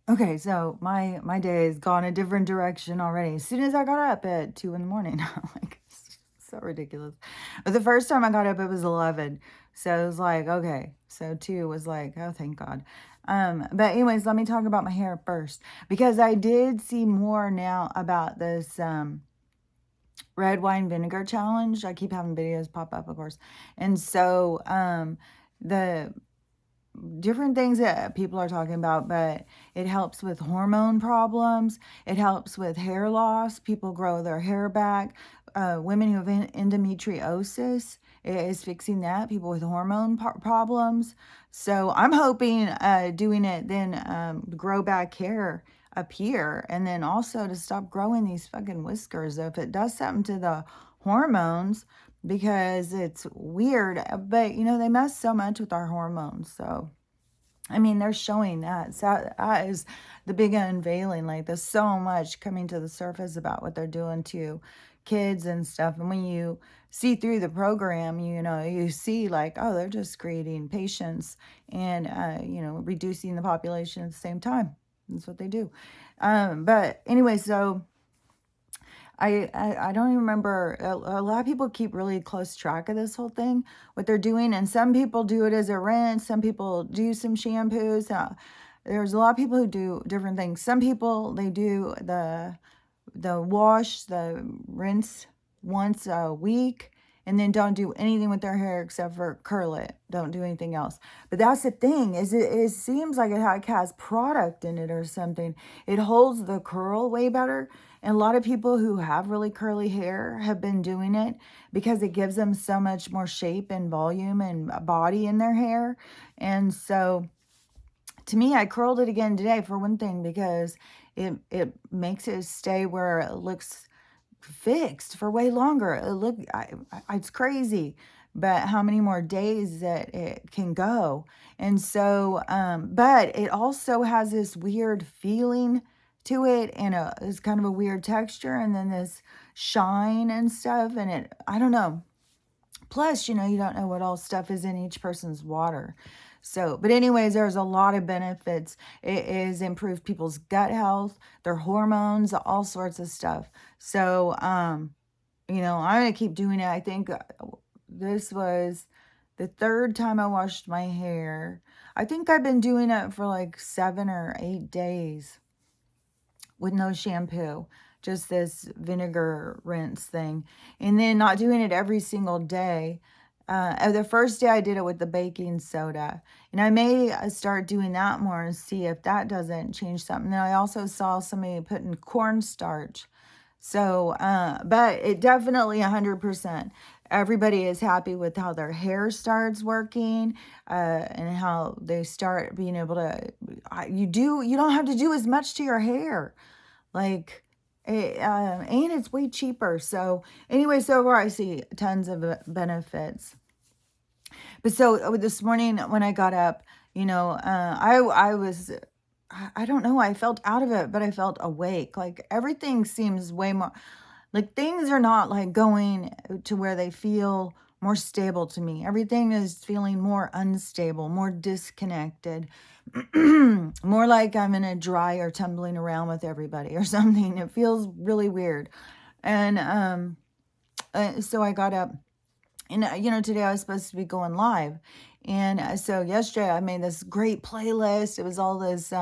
Okay, so my day has gone a different direction already. As soon as I got up at 2 in the morning, I'm like, it's so ridiculous. But the first time I got up, it was 11. So it was like, okay. So 2 was like, oh, thank God. But anyways, let me talk about my hair first because I did see more now about this red wine vinegar challenge. I keep having videos pop up, of course. And so the different things that people are talking about, but it helps with hormone problems. It helps with hair loss. People grow their hair back. Women who have endometriosis, it is fixing that. People with hormone problems. So I'm hoping doing it then grow back hair up here, and then also to stop growing these fucking whiskers. If it does something to the hormones, because it's weird, but they mess so much with our hormones. So I mean, they're showing that. So that is the big unveiling. Like, there's so much coming to the surface about what they're doing to kids and stuff. And when you see through the program, you see like, oh, they're just creating patients and, reducing the population at the same time. That's what they do. But anyway, so I don't even remember. A lot of people keep really close track of this whole thing, what they're doing, and some people do it as a rinse. Some people do some shampoos. There's a lot of people who do different things. Some people they do the wash, the rinse once a week, and then don't do anything with their hair except for curl it. Don't do anything else. But that's the thing, is it seems like it has product in it or something. It holds the curl way better. And a lot of people who have really curly hair have been doing it because it gives them so much more shape and volume and body in their hair. And so to me, I curled it again today for one thing because it makes it stay where it looks fixed for way longer. It's crazy, but how many more days that it can go. And so, but it also has this weird feeling to it, and it's kind of a weird texture, and then this shine and stuff. And I don't know. Plus, you don't know what all stuff is in each person's water. So, but anyways, there's a lot of benefits. It is improved people's gut health, their hormones, all sorts of stuff. So, I'm going to keep doing it. I think this was the third time I washed my hair. I think I've been doing it for like 7 or 8 days with no shampoo, just this vinegar rinse thing, and then not doing it every single day. The first day I did it with the baking soda, and I may start doing that more and see if that doesn't change something. Then I also saw somebody putting cornstarch. So, but it definitely 100%. Everybody is happy with how their hair starts working, and how they start being able to. You don't have to do as much to your hair. Like, and it's way cheaper. So anyway, so far I see tons of benefits. But so this morning when I got up, I was, I don't know, I felt out of it, but I felt awake. Like everything seems way more, like things are not like going to where they feel more stable to me. Everything is feeling more unstable, more disconnected, more like I'm in a dryer tumbling around with everybody or something. It feels really weird. And so I got up, and today I was supposed to be going live. And so yesterday I made this great playlist. It was all this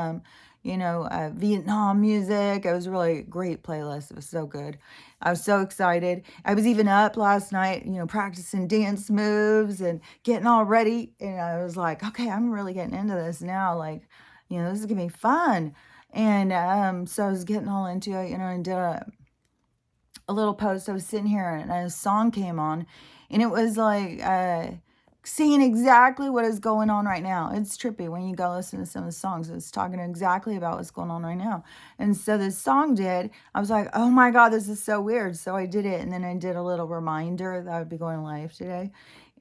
Vietnam music. It was a really great playlist. It was so good. I was so excited. I was even up last night, practicing dance moves and getting all ready. And I was like, okay, I'm really getting into this now. Like, this is gonna be fun. And so I was getting all into it, and did a little post. I was sitting here and a song came on, and it was like seeing exactly what is going on right now. It's trippy when you go listen to some of the songs. It's talking exactly about what's going on right now. And so this song did. I was like, oh my God, this is so weird. So I did it, and then I did a little reminder that I would be going live today.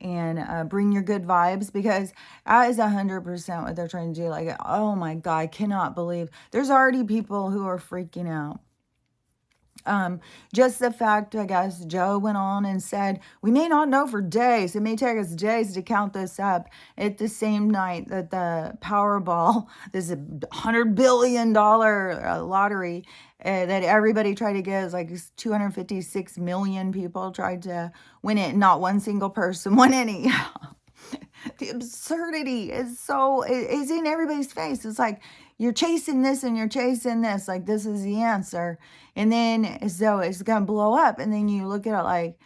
And bring your good vibes, because that is 100% what they're trying to do. Like, oh my God, I cannot believe there's already people who are freaking out. Um, just the fact, I guess, Joe went on and said, we may not know for days. It may take us days to count this up. At the same night that the Powerball, this $100 billion lottery that everybody tried to get, is like 256 million people tried to win it. Not one single person won any. The absurdity is in everybody's face. It's like you're chasing this and you're chasing this, like this is the answer, and then as though it's gonna blow up, and then you look at it like,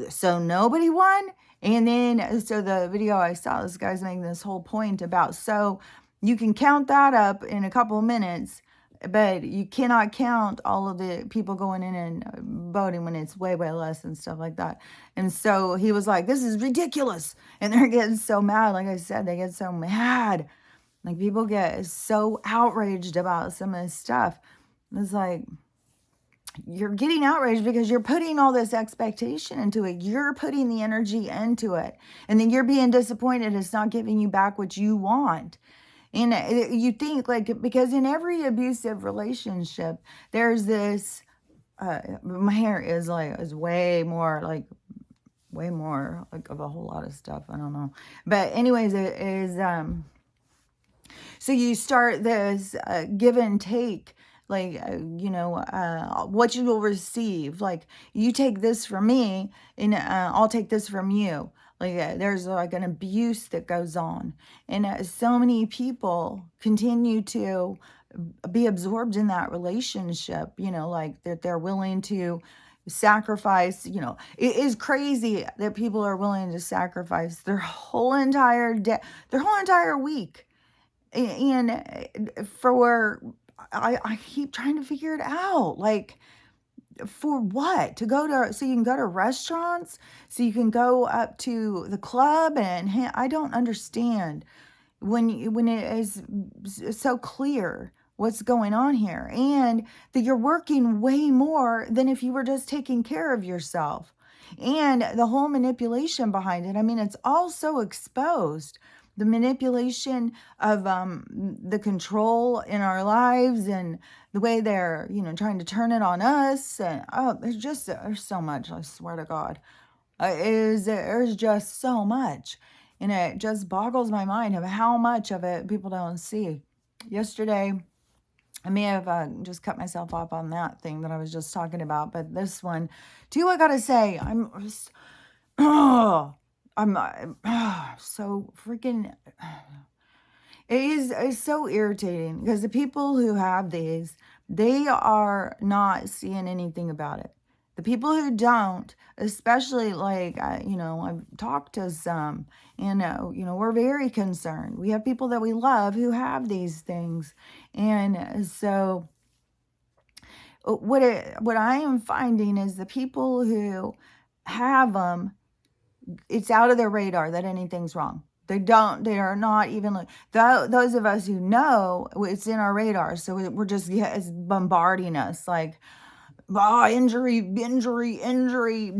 so nobody won. And then so the video I saw, this guy's making this whole point about, so you can count that up in a couple of minutes, but you cannot count all of the people going in and voting when it's way less and stuff like that. And so he was like, this is ridiculous, and they're getting so mad. Like I said, they get so mad, like people get so outraged about some of this stuff. It's like, you're getting outraged because you're putting all this expectation into it. You're putting the energy into it. And then you're being disappointed it's not giving you back what you want. And you think, like, because in every abusive relationship, there's this, my hair is way more like of a whole lot of stuff. I don't know. But anyways, it is, so you start this give and take, like, what you will receive. Like, you take this from me, and I'll take this from you. Like, there's like an abuse that goes on. And so many people continue to be absorbed in that relationship, like that they're willing to sacrifice. It is crazy that people are willing to sacrifice their whole entire day, their whole entire week, and for, I keep trying to figure it out, like, for what? To go to, so you can go to restaurants, so you can go up to the club, and I don't understand when it is so clear what's going on here, and that you're working way more than if you were just taking care of yourself, and the whole manipulation behind it. I mean, it's all so exposed. The manipulation of the control in our lives, and the way they're, trying to turn it on us. And there's so much, I swear to God. There's just so much. And it just boggles my mind of how much of it people don't see. Yesterday, I may have just cut myself off on that thing that I was just talking about, but this one, too, I gotta say, I'm so freaking, it's so irritating, because the people who have these, they are not seeing anything about it. The people who don't, especially, like, I've talked to some, and, we're very concerned. We have people that we love who have these things. And so what I am finding is the people who have them, it's out of their radar that anything's wrong. They are not even, like, those of us who know, it's in our radar. So we're just, it's bombarding us like, injury,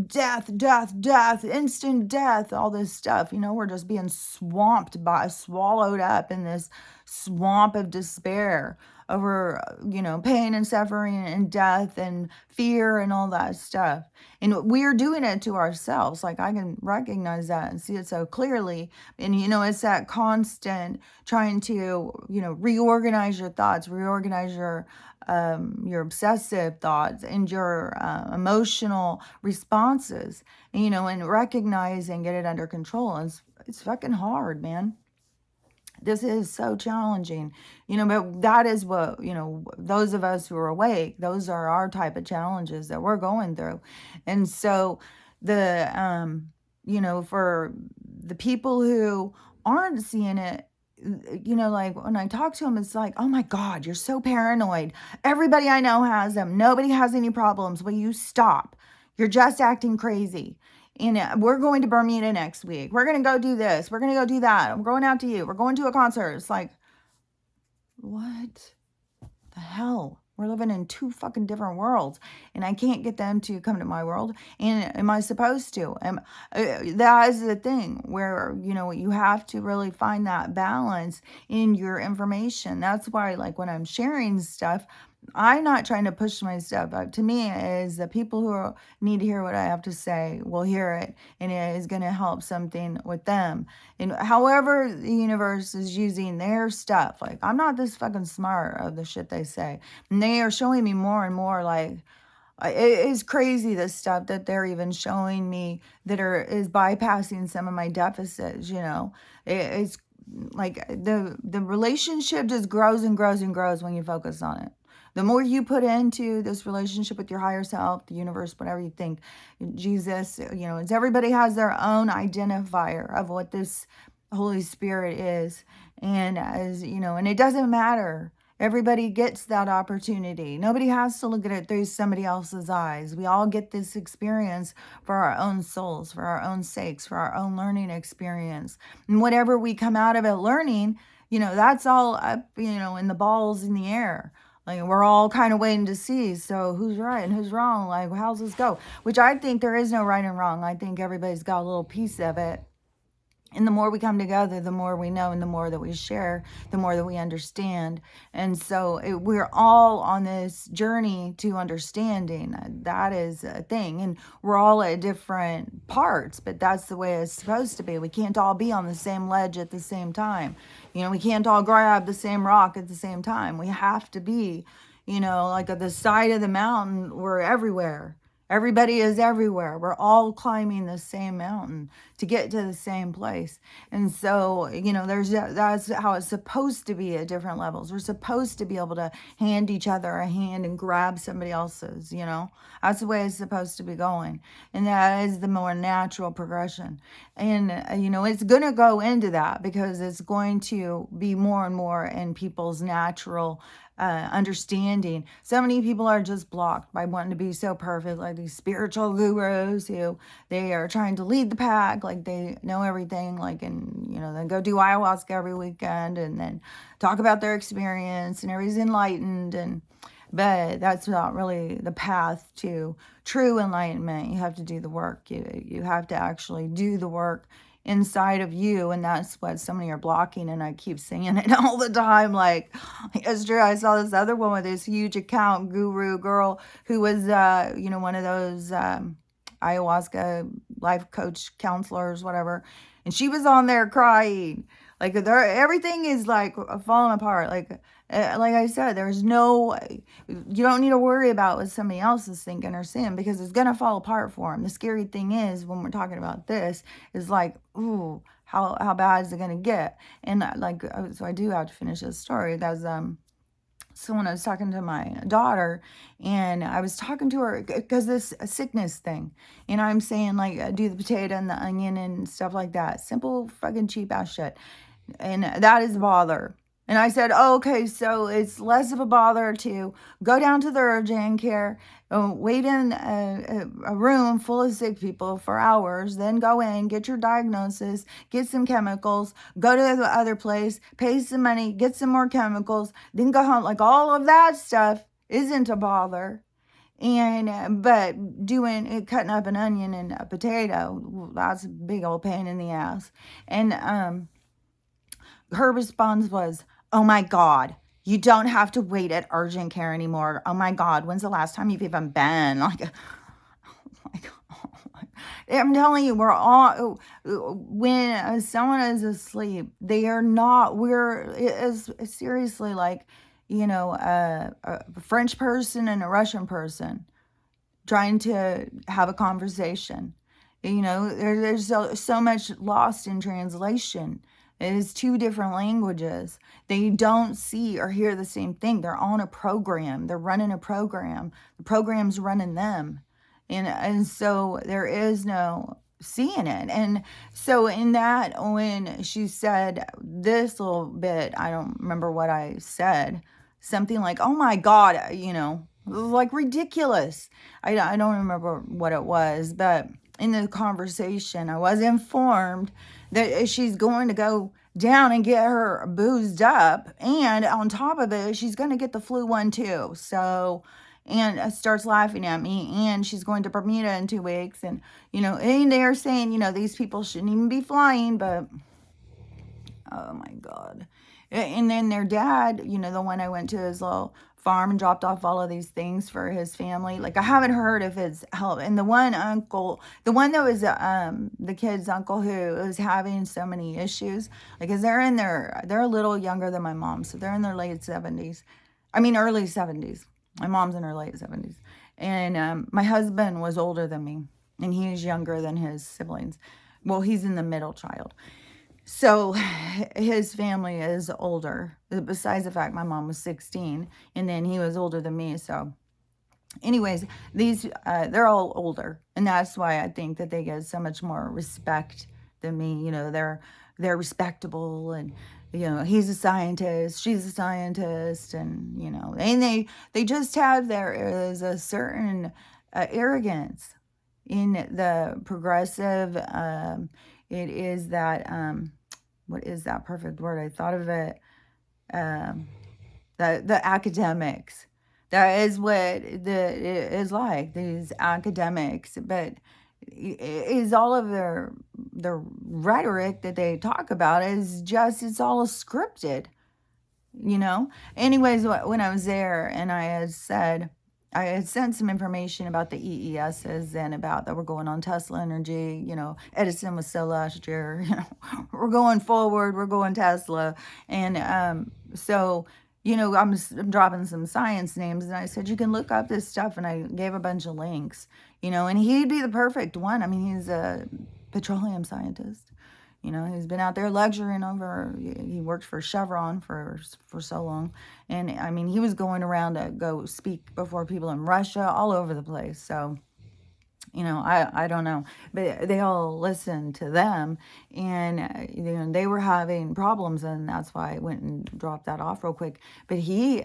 death, instant death, all this stuff. We're just being swallowed up in this swamp of despair over, pain and suffering and death and fear and all that stuff. And we're doing it to ourselves. Like, I can recognize that and see it so clearly. And, it's that constant trying to, reorganize your thoughts, reorganize your obsessive thoughts and your emotional responses, and recognize and get it under control. It's fucking hard, man. This is so challenging, but that is what, those of us who are awake, those are our type of challenges that we're going through. And so the, for the people who aren't seeing it, like, when I talk to them, it's like, oh my God, you're so paranoid. Everybody I know has them. Nobody has any problems. Will you stop? You're just acting crazy. And we're going to Bermuda next week. We're going to go do this. We're going to go do that. We're going out to you. We're going to a concert. It's like, what the hell? We're living in two fucking different worlds, and I can't get them to come to my world. And am I supposed to? That is the thing where, you have to really find that balance in your information. That's why, like, when I'm sharing stuff, I'm not trying to push my stuff. To me, is the people who need to hear what I have to say will hear it, and it is going to help something with them. And however the universe is using their stuff, like I'm not this fucking smart of the shit they say, and they are showing me more and more like it is crazy the stuff that they're even showing me that is bypassing some of my deficits. It's like the relationship just grows and grows and grows when you focus on it. The more you put into this relationship with your higher self, the universe, whatever you think, Jesus, it's everybody has their own identifier of what this Holy Spirit is. And and it doesn't matter. Everybody gets that opportunity. Nobody has to look at it through somebody else's eyes. We all get this experience for our own souls, for our own sakes, for our own learning experience. And whatever we come out of it learning, that's all up, in the balls in the air. Like we're all kind of waiting to see. So who's right and who's wrong? Like, how's this go? Which I think there is no right and wrong. I think everybody's got a little piece of it. And the more we come together, the more we know, and the more that we share, the more that we understand. And so we're all on this journey to understanding. That is a thing. And we're all at different parts, but that's the way it's supposed to be. We can't all be on the same ledge at the same time. We can't all grab the same rock at the same time. We have to be, like at the side of the mountain. We're everywhere. Everybody is everywhere. We're all climbing the same mountain to get to the same place. And so, that's how it's supposed to be at different levels. We're supposed to be able to hand each other a hand and grab somebody else's, That's the way it's supposed to be going. And that is the more natural progression. And, it's going to go into that because it's going to be more and more in people's natural understanding. So many people are just blocked by wanting to be so perfect, like these spiritual gurus who they are trying to lead the pack, like they know everything, like, and then go do ayahuasca every weekend and then talk about their experience and everybody's enlightened. But that's not really the path to true enlightenment. You have to do the work. You have to actually do the work inside of you, and that's what so many are blocking. And I keep saying it all the time. Like yesterday I saw this other one with this huge account guru girl who was one of those ayahuasca life coach counselors, whatever, and she was on there crying. Like everything is like falling apart. Like I said, there's no, you don't need to worry about what somebody else is thinking or saying because it's going to fall apart for them. The scary thing is when we're talking about this is like, ooh, how bad is it going to get? And so I do have to finish this story. That's, so when I was talking to my daughter and I was talking to her because this sickness thing, and I'm saying like, do the potato and the onion and stuff like that. Simple fucking cheap ass shit. And that is a bother. And I said, oh, okay, so it's less of a bother to go down to the urgent care, wait in a room full of sick people for hours, then go in, get your diagnosis, get some chemicals, go to the other place, pay some money, get some more chemicals, then go home. Like all of that stuff isn't a bother. And but cutting up an onion and a potato, that's a big old pain in the ass. And her response was, oh my God, you don't have to wait at urgent care anymore. Oh my God, when's the last time you've even been? I'm telling you, we're all, when someone is asleep, they are not, it's seriously like, a French person and a Russian person trying to have a conversation. There's so much lost in translation. It is two different languages. They don't see or hear the same thing. They're on a program. They're running a program. The program's running them. And so there is no seeing it. And so in that, when she said this little bit, I don't remember what I said, something like, oh my God, it was like ridiculous. I don't remember what it was, but in the conversation, I was informed that she's going to go down and get her boozed up. And on top of it, she's going to get the flu one too. So, and starts laughing at me. And she's going to Bermuda in 2 weeks. And, and they're saying, these people shouldn't even be flying. But, oh my God. And then their dad, the one I went to his little farm and dropped off all of these things for his family. Like, I haven't heard if it's help. And the one uncle, the one that was the kid's uncle who was having so many issues, like, 'cause they're a little younger than my mom, so they're in their late 70s. I mean, early 70s. My mom's in her late 70s. And my husband was older than me, and he's younger than his siblings. Well, he's in the middle child. So his family is older, besides the fact my mom was 16, and then he was older than me. So anyways, these they're all older, and that's why I think that they get so much more respect than me. They're respectable, and he's a scientist, she's a scientist, and and they just have, there is a certain arrogance in the progressive. It is that what is that perfect word? I thought of it. Um, the academics. That is what it is, like these academics, but is all of their rhetoric that they talk about is just, it's all scripted, you know? Anyways, when I was there and I had sent some information about the EESs and about that we're going on Tesla energy. Edison was still last year. We're going forward. We're going Tesla. And so, I'm dropping some science names. And I said, you can look up this stuff. And I gave a bunch of links, and he'd be the perfect one. I mean, he's a petroleum scientist. He's been out there lecturing over, he worked for Chevron for so long. And I mean, he was going around to go speak before people in Russia, all over the place. So, I don't know, but they all listened to them, and they were having problems, and that's why I went and dropped that off real quick. But he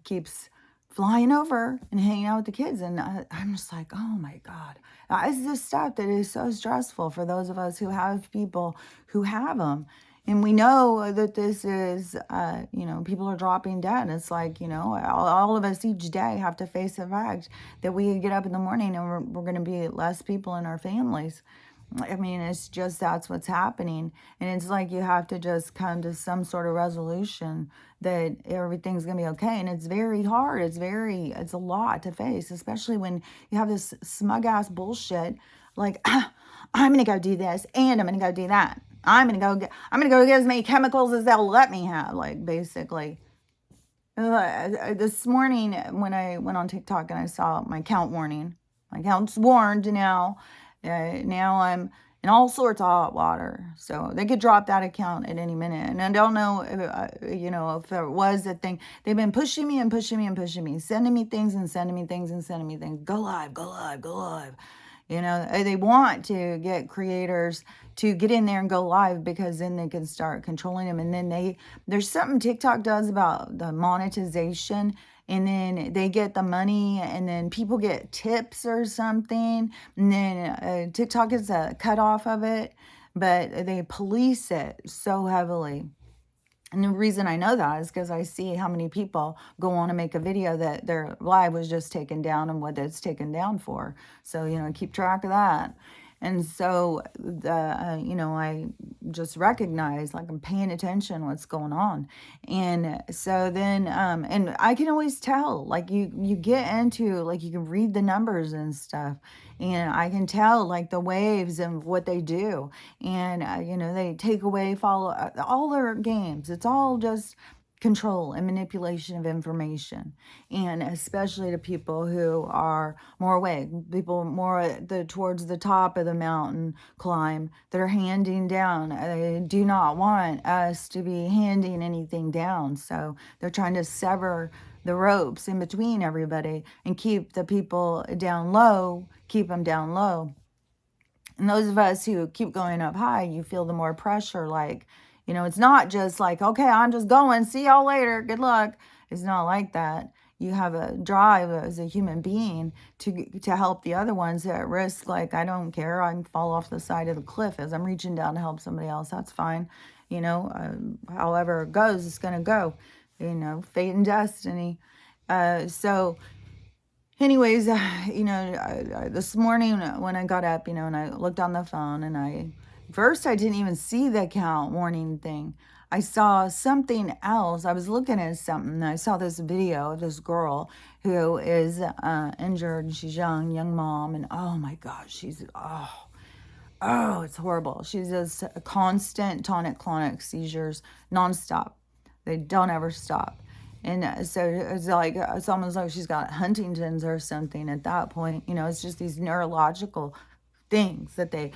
keeps flying over and hanging out with the kids, and I'm just like, oh my God, it's this stuff that is so stressful for those of us who have people who have them. And we know that this is, people are dropping dead. It's like, all of us each day have to face the fact that we get up in the morning and we're going to be less people in our families. I mean, it's just, that's what's happening. And it's like you have to just come to some sort of resolution that everything's going to be okay. And it's very hard. It's a lot to face, especially when you have this smug ass bullshit. Like, I'm going to go do this and I'm going to go do that. I'm going to go get as many chemicals as they'll let me have. Like, basically, this morning when I went on TikTok and I saw my account warning, my account's warned now. Now I'm in all sorts of hot water, so they could drop that account at any minute. And I don't know if there was a thing. They've been pushing me and pushing me and pushing me, sending me things and sending me things and sending me things. Go live, go live, go live. They want to get creators to get in there and go live, because then they can start controlling them. And then there's something TikTok does about the monetization, and then they get the money, and then people get tips or something, and then TikTok gets a cut off of it, but they police it so heavily. And the reason I know that is because I see how many people go on and make a video that their live was just taken down and what it's taken down for. So, keep track of that. And so, I just recognize, like, I'm paying attention what's going on. And so then, and I can always tell, like, you get into, like, you can read the numbers and stuff. And I can tell, like, the waves and what they do. And, they take away, follow all their games. It's all just control and manipulation of information, and especially to people who are more awake, people more towards the top of the mountain climb that are handing down. They do not want us to be handing anything down, so they're trying to sever the ropes in between everybody and keep the people down low, keep them down low. And those of us who keep going up high, you feel the more pressure, like, it's not just like, okay, I'm just going, see y'all later, good luck. It's not like that. You have a drive as a human being to help the other ones at risk. Like, I don't care, I can fall off the side of the cliff as I'm reaching down to help somebody else. That's fine. However it goes, it's going to go. Fate and destiny. So anyways, this morning when I got up, and I looked on the phone, and first I didn't even see the account warning thing. I saw something else. I was looking at something, and I saw this video of this girl who is injured, and she's young mom, and oh my gosh, oh, it's horrible. She's just a constant tonic-clonic seizures nonstop. They don't ever stop. And so it's like, it's almost like she's got Huntington's or something at that point. It's just these neurological things that they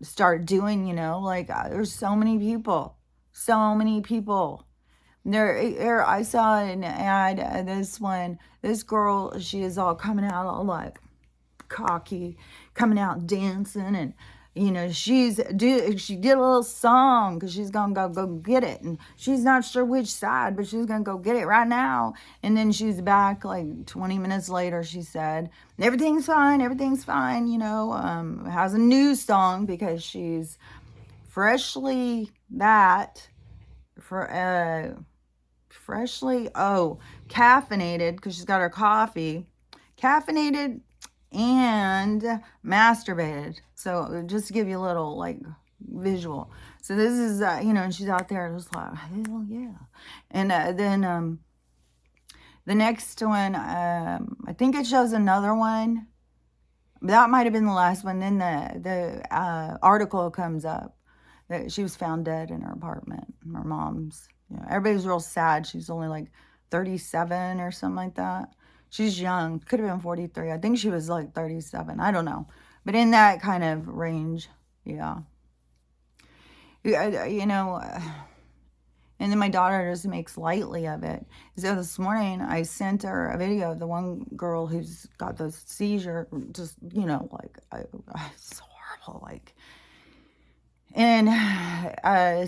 start doing, like there's so many people. There, I saw an ad, this girl, she is all coming out all like cocky, coming out dancing, and she did a little song because she's gonna go get it, and she's not sure which side, but she's gonna go get it right now. And then she's back like 20 minutes later. She said everything's fine, has a new song because she's freshly caffeinated, because she's got her coffee, caffeinated and masturbated. So just to give you a little like visual. So this is and she's out there just like, hell yeah. And then the next one, I think it shows another one. That might have been the last one. Then the article comes up that she was found dead in her apartment. Her mom's, everybody's real sad. She's only like 37 or something like that. She's young. Could have been 43. I think she was like 37. I don't know. But in that kind of range, yeah. And then my daughter just makes lightly of it. So this morning, I sent her a video of the one girl who's got the seizure. Just, like, it's horrible, like. And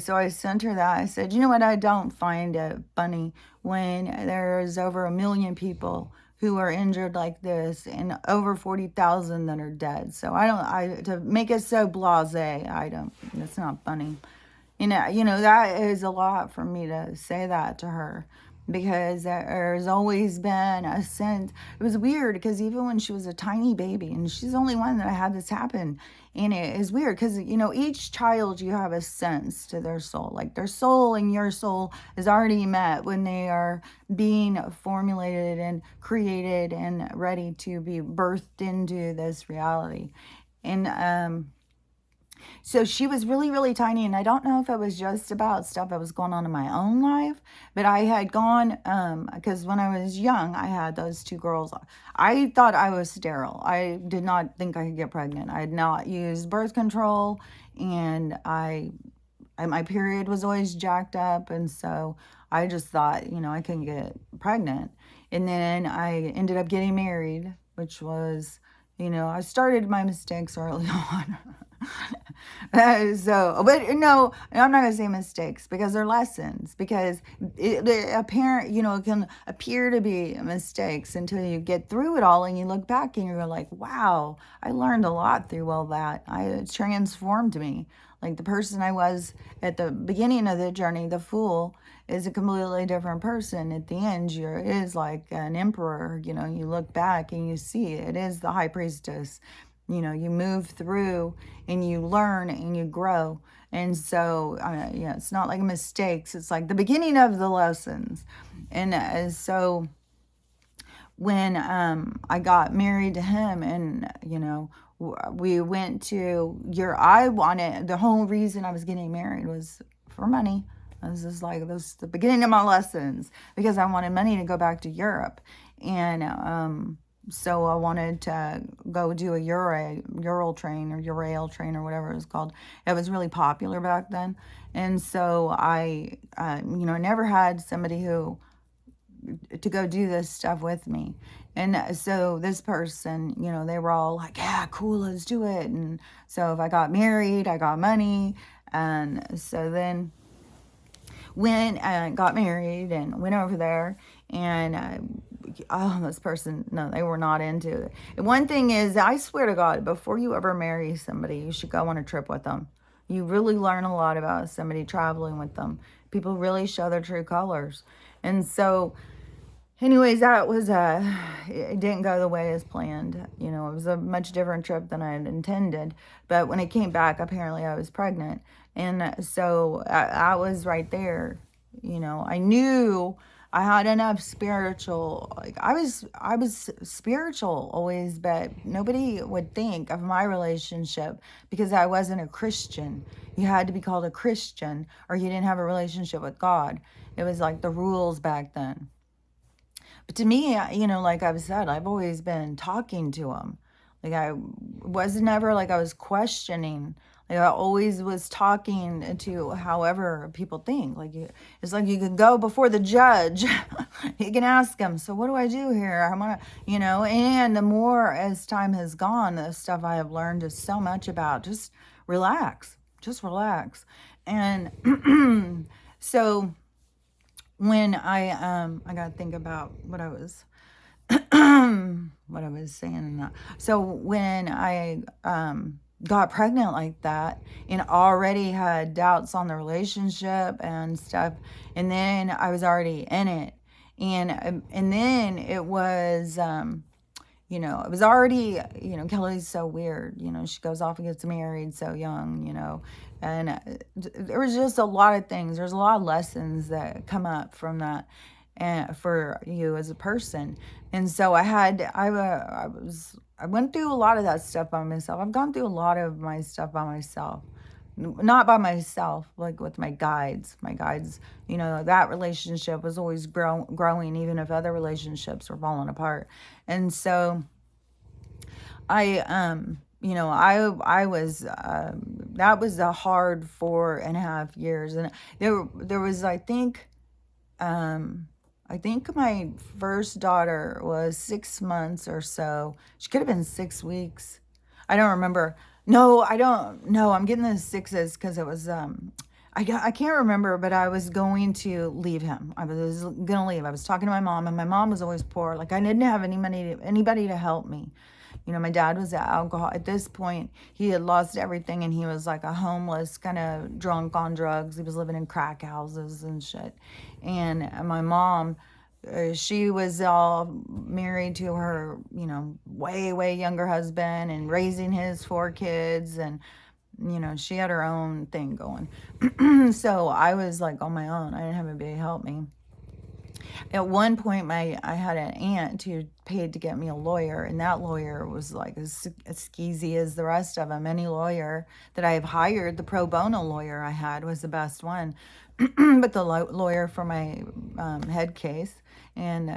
so I sent her that. I said, you know what? I don't find it funny when there's over 1 million people who are injured like this and over 40,000 that are dead. So to make it so blasé, it's not funny. That is a lot for me to say that to her, because there's always been a sense. It was weird because even when she was a tiny baby, and she's the only one that I had this happen, and it is weird because, each child, you have a sense to their soul. Like their soul and your soul is already met when they are being formulated and created and ready to be birthed into this reality. And so she was really, really tiny, and I don't know if it was just about stuff that was going on in my own life, but I had gone, because when I was young, I had those two girls. I thought I was sterile. I did not think I could get pregnant. I had not used birth control, and my period was always jacked up, and so I just thought, I couldn't get pregnant. And then I ended up getting married, which was, I started my mistakes early on. But no, I'm not gonna say mistakes because they're lessons. Because it can appear to be mistakes until you get through it all and you look back and you're like, wow, I learned a lot through all that. It transformed me. Like the person I was at the beginning of the journey, the fool, is a completely different person. At the end, it is like an emperor. You look back and you see it is the high priestess. You move through and you learn and you grow. And so, it's not like mistakes. It's like the beginning of the lessons. And so when I got married to him, and, we went to the whole reason I was getting married was for money. This is the beginning of my lessons, because I wanted money to go back to Europe. And, so I wanted to go do a Ural train or whatever it was called. It was really popular back then. And so I never had somebody to go do this stuff with me. And so this person, they were all like, yeah, cool, let's do it. And so if I got married, I got money. And so then got married and went over there, and this person, no, they were not into it. And one thing is, I swear to God, before you ever marry somebody, you should go on a trip with them. You really learn a lot about somebody traveling with them. People really show their true colors. And so anyways, that was it didn't go the way as planned. It was a much different trip than I had intended. But when it came back, apparently I was pregnant. And so I was right there. I knew I had enough spiritual, like I was spiritual always, but nobody would think of my relationship because I wasn't a Christian. You had to be called a Christian or you didn't have a relationship with God. It was like the rules back then. But to me, like I've said, I've always been talking to him. Like I was never like I was questioning. Like I always was talking to however people think. It's like you can go before the judge. You can ask him, so what do I do here? I'm gonna, and the more as time has gone, the stuff I have learned is so much about just relax. And so when I gotta think about what I was what I was saying and that. So when I got pregnant like that and already had doubts on the relationship and stuff, and then I was already in it, and then it was it was already, Kelly's so weird. She goes off and gets married so young, and there was just a lot of things. There's a lot of lessons that come up from that and for you as a person. And so I went through a lot of that stuff by myself. I've gone through a lot of my stuff by myself. Not by myself, like with my guides. My guides, that relationship was always growing, even if other relationships were falling apart. And so I was that was a hard 4.5 years, and there was I think my first daughter was 6 months or so. She could have been 6 weeks. I don't remember. No, I don't. No, I'm getting the sixes because it was I can't remember, but I was going to leave him. I was gonna leave. I was talking to my mom, and my mom was always poor. Like I didn't have anybody to help me. My dad was at alcohol. At this point, he had lost everything, and he was like a homeless, kind of drunk on drugs. He was living in crack houses and shit. And my mom, she was all married to her, way, way younger husband and raising his 4 kids. And, she had her own thing going. So I was like on my own. I didn't have anybody to help me. At one point, I had an aunt who paid to get me a lawyer, and that lawyer was like as skeezy as the rest of them. Any lawyer that I have hired, the pro bono lawyer I had was the best one. But the lawyer for my head case and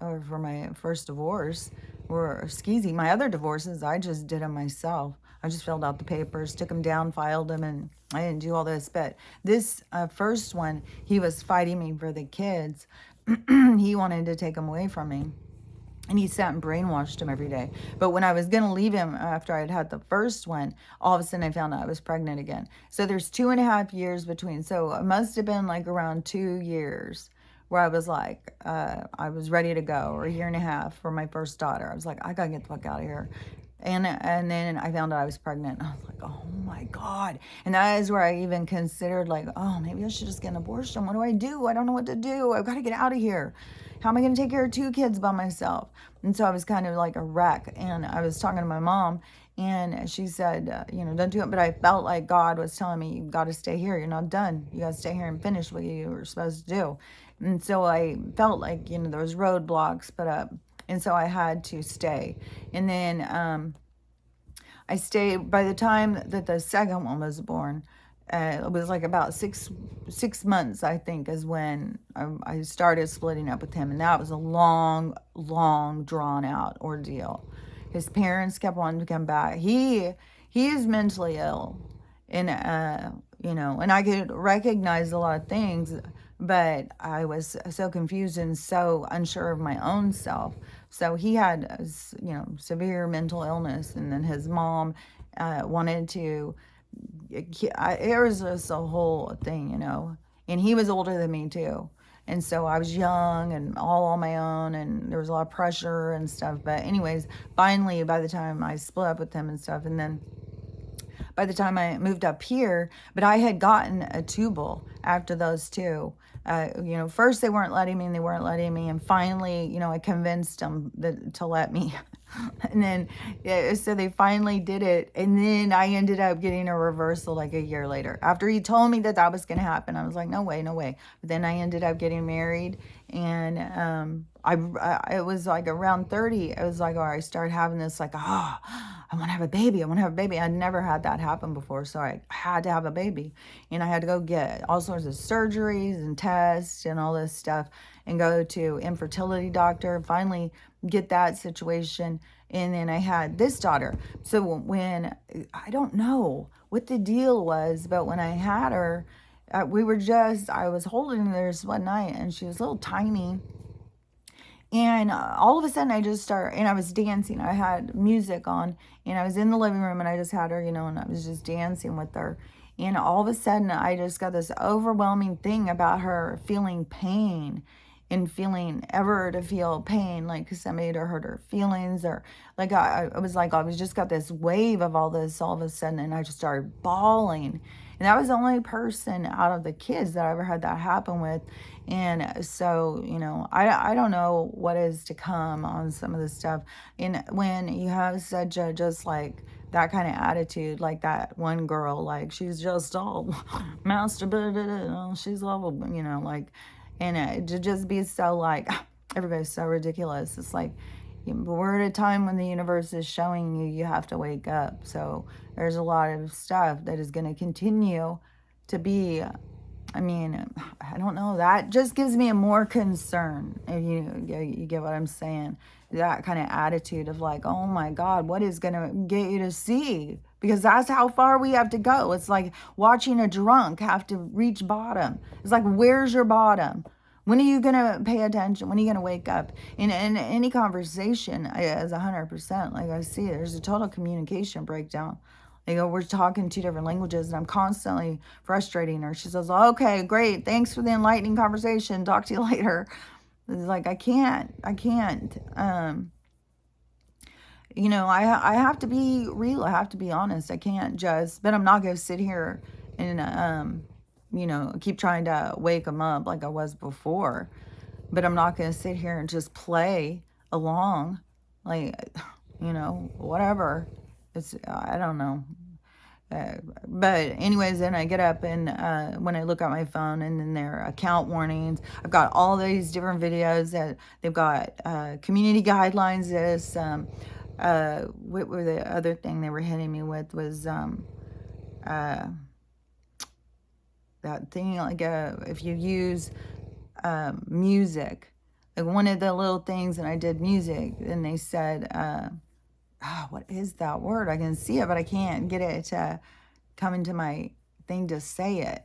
or for my first divorce, were skeezy. My other divorces, I just did them myself. I just filled out the papers, took them down, filed them, and I didn't do all this. But this first one, he was fighting me for the kids. He wanted to take them away from me. And he sat and brainwashed him every day. But when I was going to leave him after I had the first one, all of a sudden I found out I was pregnant again. So there's 2.5 years between. So it must have been like around 2 years where I was like, I was ready to go, or a year and a half for my first daughter. I was like, I got to get the fuck out of here. And then I found out I was pregnant. I was like, oh my God. And that is where I even considered like, oh, maybe I should just get an abortion. What do I do? I don't know what to do. I've got to get out of here. How am I going to take care of 2 kids by myself? And so I was kind of like a wreck. And I was talking to my mom, and she said, don't do it. But I felt like God was telling me, you've got to stay here. You're not done. You got to stay here and finish what you were supposed to do. And so I felt like, there was roadblocks put up. And so I had to stay. And then I stayed. By the time that the second one was born, it was like about six months, I think, is when I started splitting up with him. And that was a long, long, drawn out ordeal. His parents kept wanting to come back. He is mentally ill. And, and I could recognize a lot of things, but I was so confused and so unsure of my own self. So he had, severe mental illness, and then his mom wanted to. It was just a whole thing, and he was older than me too. And so I was young and all on my own, and there was a lot of pressure and stuff. But anyways, finally, by the time I split up with him and stuff, and then by the time I moved up here, but I had gotten a tubal after those two. First they weren't letting me, and finally, I convinced them to let me. And then, yeah, so they finally did it. And then I ended up getting a reversal like a year later. After he told me that that was going to happen, I was like, no way, no way. But then I ended up getting married. And it was like around 30, it was like, oh, I started having this like, oh, I want to have a baby. I want to have a baby. I'd never had that happen before. So I had to have a baby. And I had to go get all sorts of surgeries and tests and all this stuff and go to infertility doctor. Finally get that situation. And then I had this daughter. So when, I don't know what the deal was, but when I had her, I was holding her this one night and she was a little tiny. And all of a sudden I just started, and I was dancing. I had music on and I was in the living room and I just had her, and I was just dancing with her. And all of a sudden I just got this overwhelming thing about her feeling pain and feeling ever to feel pain, like somebody had hurt her feelings, or like I was like, I was just got this wave of all this all of a sudden, and I just started bawling. And that was the only person out of the kids that I ever had that happen with. And so, I don't know what is to come on some of this stuff. And when you have such a, just like that kind of attitude, like that one girl, like she's just all masturbated, she's all, like, and to just be so like, everybody's so ridiculous. It's like, we're at a time when the universe is showing you have to wake up. So there's a lot of stuff that is going to continue to be, I mean, I don't know. That just gives me a more concern. If you get what I'm saying. That kind of attitude of like, oh my God, what is going to get you to see? Because that's how far we have to go. It's like watching a drunk have to reach bottom. It's like, where's your bottom? When are you going to pay attention? When are you going to wake up? In any conversation, as 100%, like I see, there's a total communication breakdown. We're talking two different languages, and I'm constantly frustrating her. She says, okay, great. Thanks for the enlightening conversation. Talk to you later. It's like, I can't. I have to be real. I have to be honest. I can't just, but I'm not going to sit here and, keep trying to wake them up like I was before. But I'm not going to sit here and just play along like, whatever. I don't know. But anyways, then I get up and when I look at my phone, and then there are account warnings. I've got all these different videos that they've got community guidelines. What were the other thing they were hitting me with was that thing, like if you use music, like one of the little things, and I did music, and they said, what is that word? I can see it, but I can't get it to come into my thing to say it.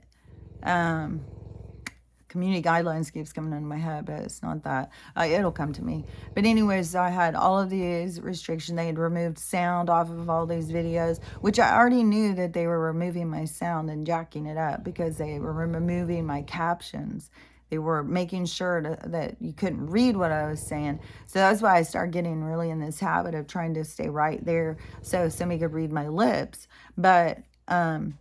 Community guidelines keeps coming into my head, but it's not that. It'll come to me. But anyways, I had all of these restrictions. They had removed sound off of all these videos, which I already knew that they were removing my sound and jacking it up because they were removing my captions. They were making sure that you couldn't read what I was saying. So that's why I started getting really in this habit of trying to stay right there so somebody could read my lips. But, some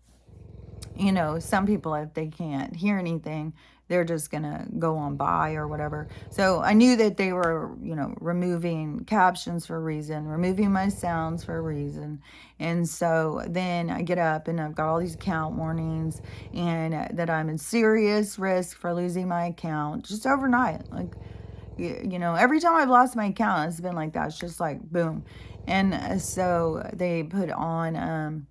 people, if they can't hear anything, they're just going to go on by or whatever. So I knew that they were, removing captions for a reason, removing my sounds for a reason. And so then I get up and I've got all these account warnings, and that I'm in serious risk for losing my account just overnight. Like, every time I've lost my account, it's been like that. It's just like, boom. And so they put on,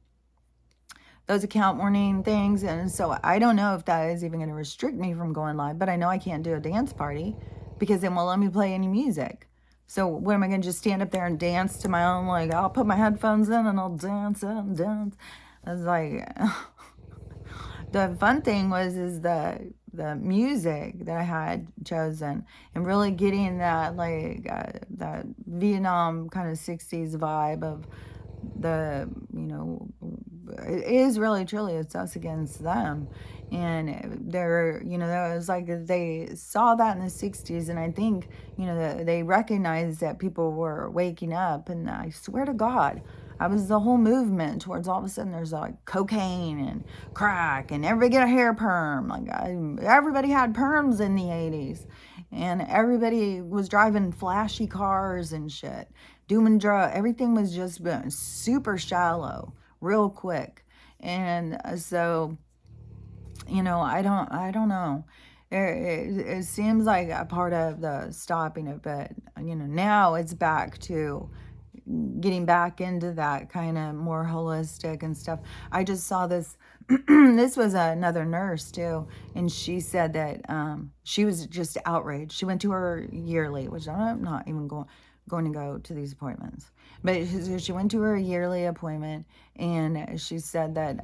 those account warning things. And so I don't know if that is even going to restrict me from going live, but I know I can't do a dance party because they won't let me play any music. So what am I going to just stand up there and dance to my own, like, I'll put my headphones in and I'll dance and dance. I was like, the fun thing is the music that I had chosen, and really getting that, like, that Vietnam kind of 60s vibe of the, it is really truly, it's us against them. And they're, that was like, they saw that in the 60s, and I think, they recognized that people were waking up. And I swear to God, I was the whole movement towards, all of a sudden there's like cocaine and crack, and everybody get a hair perm. Like everybody had perms in the 80s. and everybody was driving flashy cars and shit, doing drug. Everything was just super shallow, real quick. And so, I don't know. It seems like a part of the stopping it, but now it's back to getting back into that kind of more holistic and stuff. I just saw this. This was another nurse too, and she said that she was just outraged. She went to her yearly, which I'm not even going to go to these appointments, but she went to her yearly appointment, and she said that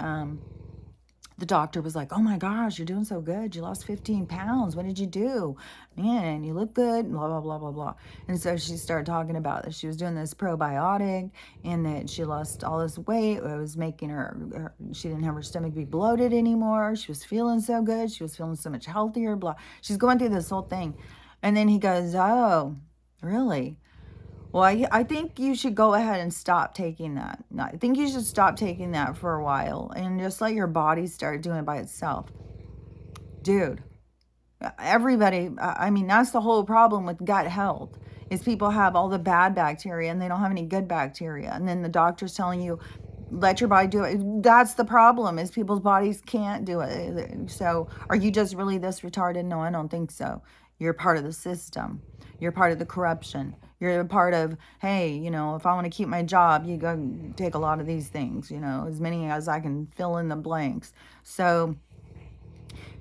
the doctor was like, "Oh my gosh, you're doing so good. You lost 15 pounds. What did you do? Man, you look good." Blah, blah, blah, blah, blah. And so she started talking about that she was doing this probiotic and that she lost all this weight. It was making she didn't have her stomach be bloated anymore. She was feeling so good. She was feeling so much healthier. Blah. She's going through this whole thing. And then he goes, "Oh, really? Well, I think you should go ahead and stop taking that. I think you should stop taking that for a while and just let your body start doing it by itself." Dude, everybody, I mean, that's the whole problem with gut health is people have all the bad bacteria and they don't have any good bacteria. And then the doctor's telling you, let your body do it. That's the problem is people's bodies can't do it. So are you just really this retarded? No, I don't think so. You're part of the system. You're part of the corruption. You're a part of, hey, if I want to keep my job, you go take a lot of these things, as many as I can fill in the blanks. So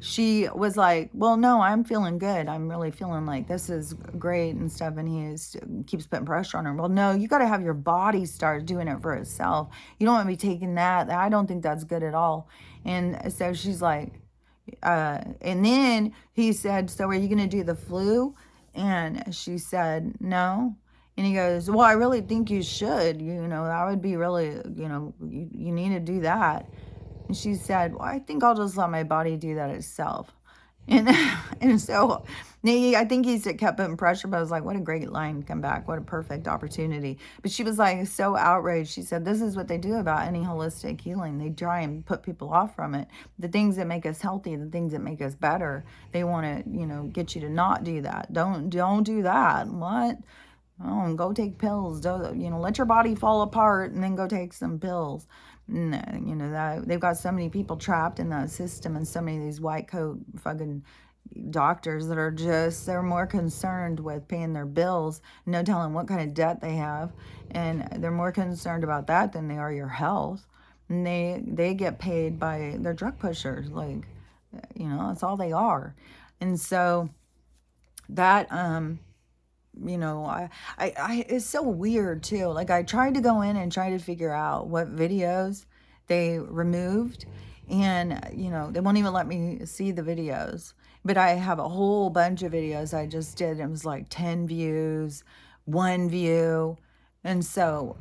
she was like, "Well, no, I'm feeling good. I'm really feeling like this is great and stuff." And keeps putting pressure on her. Well, no, you got to have your body start doing it for itself. You don't want to be taking that. I don't think that's good at all. And so she's like, and then he said, "So are you going to do the flu?" And she said, "No." And he goes, "Well, I really think you should. That would be really, you need to do that." And she said, "Well, I think I'll just let my body do that itself." And and so I think he kept putting pressure, but I was like, what a great line to come back. What a perfect opportunity. But she was like so outraged. She said, this is what they do about any holistic healing. They try and put people off from it. The things that make us healthy, the things that make us better, they want to, get you to not do that. Don't do that. What? Oh, go take pills. Don't, let your body fall apart and then go take some pills. No, that they've got so many people trapped in that system and so many of these white coat fucking doctors that are they're more concerned with paying their bills, no telling what kind of debt they have, and they're more concerned about that than they are your health. And they get paid by their drug pushers, like, that's all they are. And so that it's so weird too. Like I tried to go in and try to figure out what videos they removed, and they won't even let me see the videos. But I have a whole bunch of videos I just did. It was like 10 views, 1 view. And so,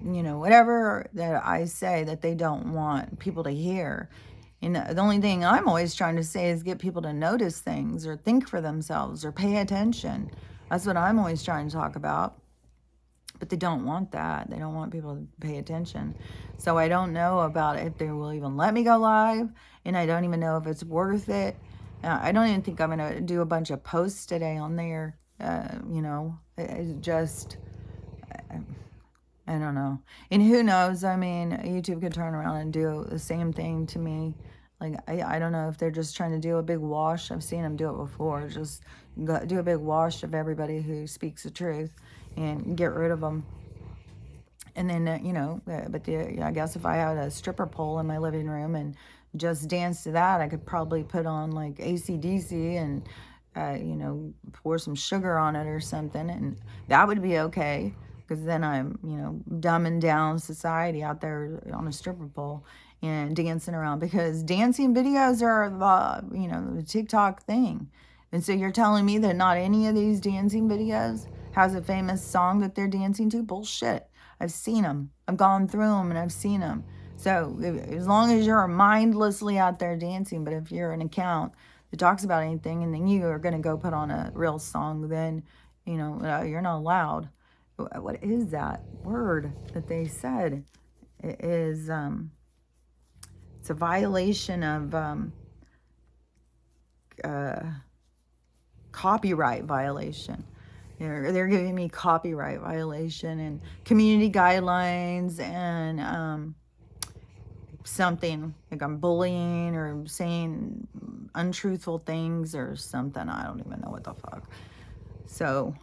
whatever that I say that they don't want people to hear. The only thing I'm always trying to say is get people to notice things or think for themselves or pay attention. That's what I'm always trying to talk about. But they don't want that. They don't want people to pay attention. So I don't know about if they will even let me go live. And I don't even know if it's worth it. I don't even think I'm going to do a bunch of posts today on there. It's just, I don't know. And who knows? I mean, YouTube could turn around and do the same thing to me. Like, I don't know if they're just trying to do a big wash. I've seen them do it before. Just do a big wash of everybody who speaks the truth and get rid of them. And then, I guess if I had a stripper pole in my living room and just dance to that, I could probably put on like AC/DC and, pour some sugar on it or something. And that would be okay. Because then I'm, dumbing down society out there on a stripper pole and dancing around. Because dancing videos are the TikTok thing. And so you're telling me that not any of these dancing videos has a famous song that they're dancing to? Bullshit. I've seen them. I've gone through them and I've seen them. So as long as you're mindlessly out there dancing, but if you're an account that talks about anything and then you are going to go put on a real song, then, you're not allowed. What is that word that they said? It is, it's a violation of, copyright violation. They're giving me copyright violation and community guidelines and something like I'm bullying or saying untruthful things or something. I don't even know what the fuck. So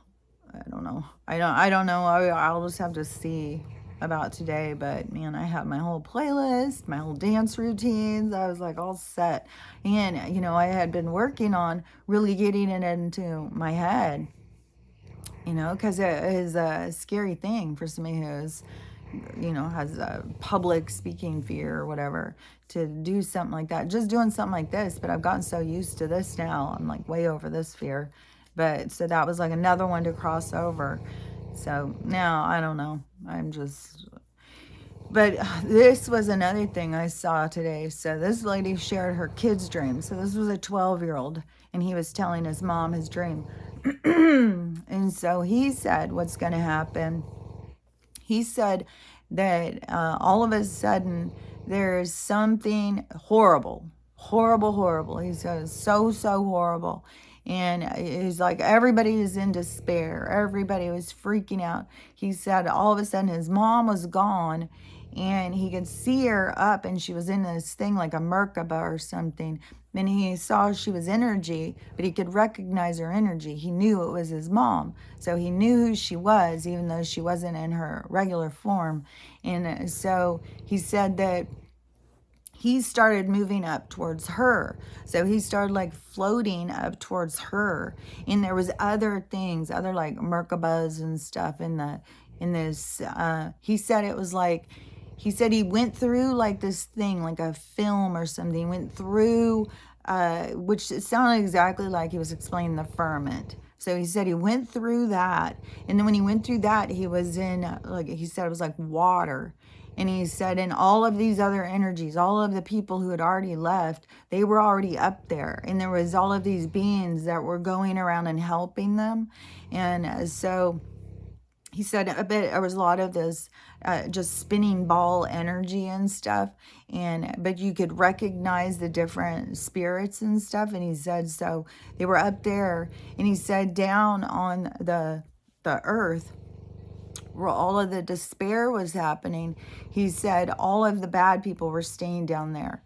I don't know. I don't know. I'll just have to see about today. But man, I had my whole playlist, my whole dance routines. I was like all set. And, you know, I had been working on really getting it into my head, you know, because it is a scary thing for somebody who's, you know, has a public speaking fear or whatever, to do something like that. Just doing something like this. But I've gotten so used to this now. I'm like way over this fear. But so that was like another one to cross over. So now I don't know. I'm just, but this was another thing I saw today. So this lady shared her kid's dream. So this was a 12-year-old, and he was telling his mom his dream. And so he said, what's going to happen? He said that all of a sudden there's something horrible, horrible, horrible. He says so, so horrible. And he's like, everybody is in despair. Everybody was freaking out. He said all of a sudden his mom was gone, and he could see her up, and she was in this thing like a Merkaba or something. And he saw she was energy, but he could recognize her energy. He knew it was his mom. So he knew who she was, even though she wasn't in her regular form. And so he said that he started moving up towards her. So he started like floating up towards her. And there was other things, other like Merkabas and stuff in this. He said it was like, he said he went through like this thing, like a film or something. He went through, which it sounded exactly like he was explaining the firmament. So he said he went through that. And then when he went through that, he was in, like he said, it was like water. And he said, and all of these other energies, all of the people who had already left, they were already up there. And there was all of these beings that were going around and helping them. And so he said a bit, there was a lot of this just spinning ball energy and stuff. But you could recognize the different spirits and stuff. And he said, so they were up there. And he said down on the earth, where all of the despair was happening, he said all of the bad people were staying down there.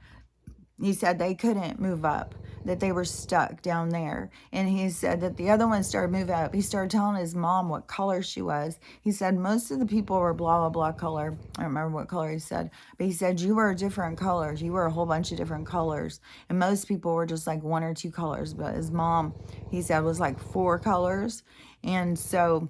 He said they couldn't move up, that they were stuck down there. And he said that the other one started moving up. He started telling his mom what color she was. He said most of the people were blah, blah, blah color. I don't remember what color he said. But he said you were different colors. You were a whole bunch of different colors. And most people were just like 1 or 2 colors. But his mom, he said, was like 4 colors. And so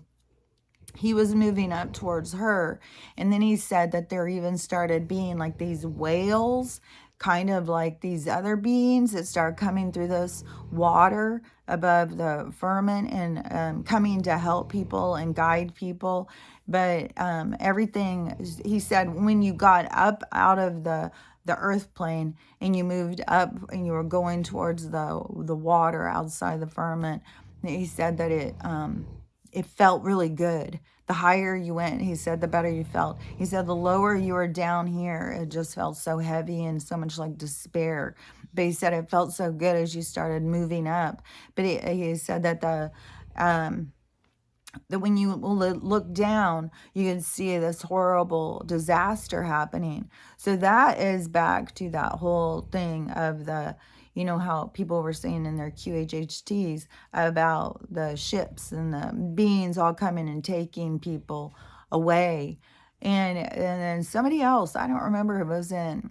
he was moving up towards her. And then he said that there even started being like these whales, kind of like these other beings that started coming through this water above the firmament and coming to help people and guide people. But everything, he said, when you got up out of the earth plane and you moved up and you were going towards the water outside the firmament, he said that it felt really good. The higher you went, he said, the better you felt. He said the lower you were down here, it just felt so heavy and so much like despair. But he said it felt so good as you started moving up. But he said that that when you look down, you can see this horrible disaster happening. So that is back to that whole thing of the, you know, how people were saying in their QHHTs about the ships and the beings all coming and taking people away. And then somebody else, I don't remember, it was in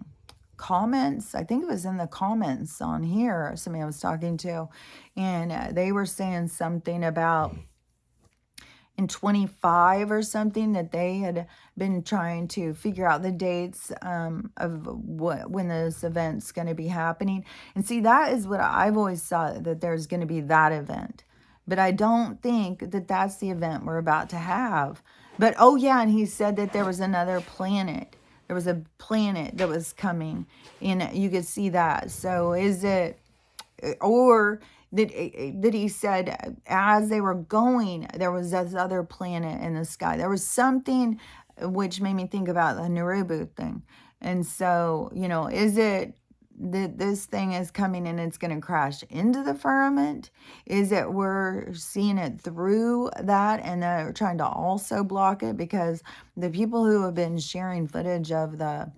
comments. I think it was in the comments on here, somebody I was talking to. And they were saying something about in 25 or something, that they had been trying to figure out the dates of when this event's going to be happening. And see, that is what I've always thought, that there's going to be that event. But I don't think that that's the event we're about to have. But, oh yeah, and he said that there was another planet. There was a planet that was coming, and you could see that. So is it, or that he said as they were going, there was this other planet in the sky. There was something which made me think about the Narubu thing. And so, you know, is it that this thing is coming and it's going to crash into the firmament? Is it we're seeing it through that and they're trying to also block it? Because the people who have been sharing footage of the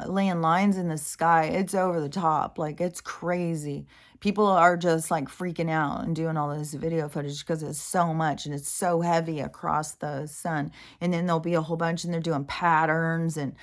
laying lines in the sky, it's over the top. Like, it's crazy. People are just like freaking out and doing all this video footage because it's so much and it's so heavy across the sun. And then there'll be a whole bunch and they're doing patterns and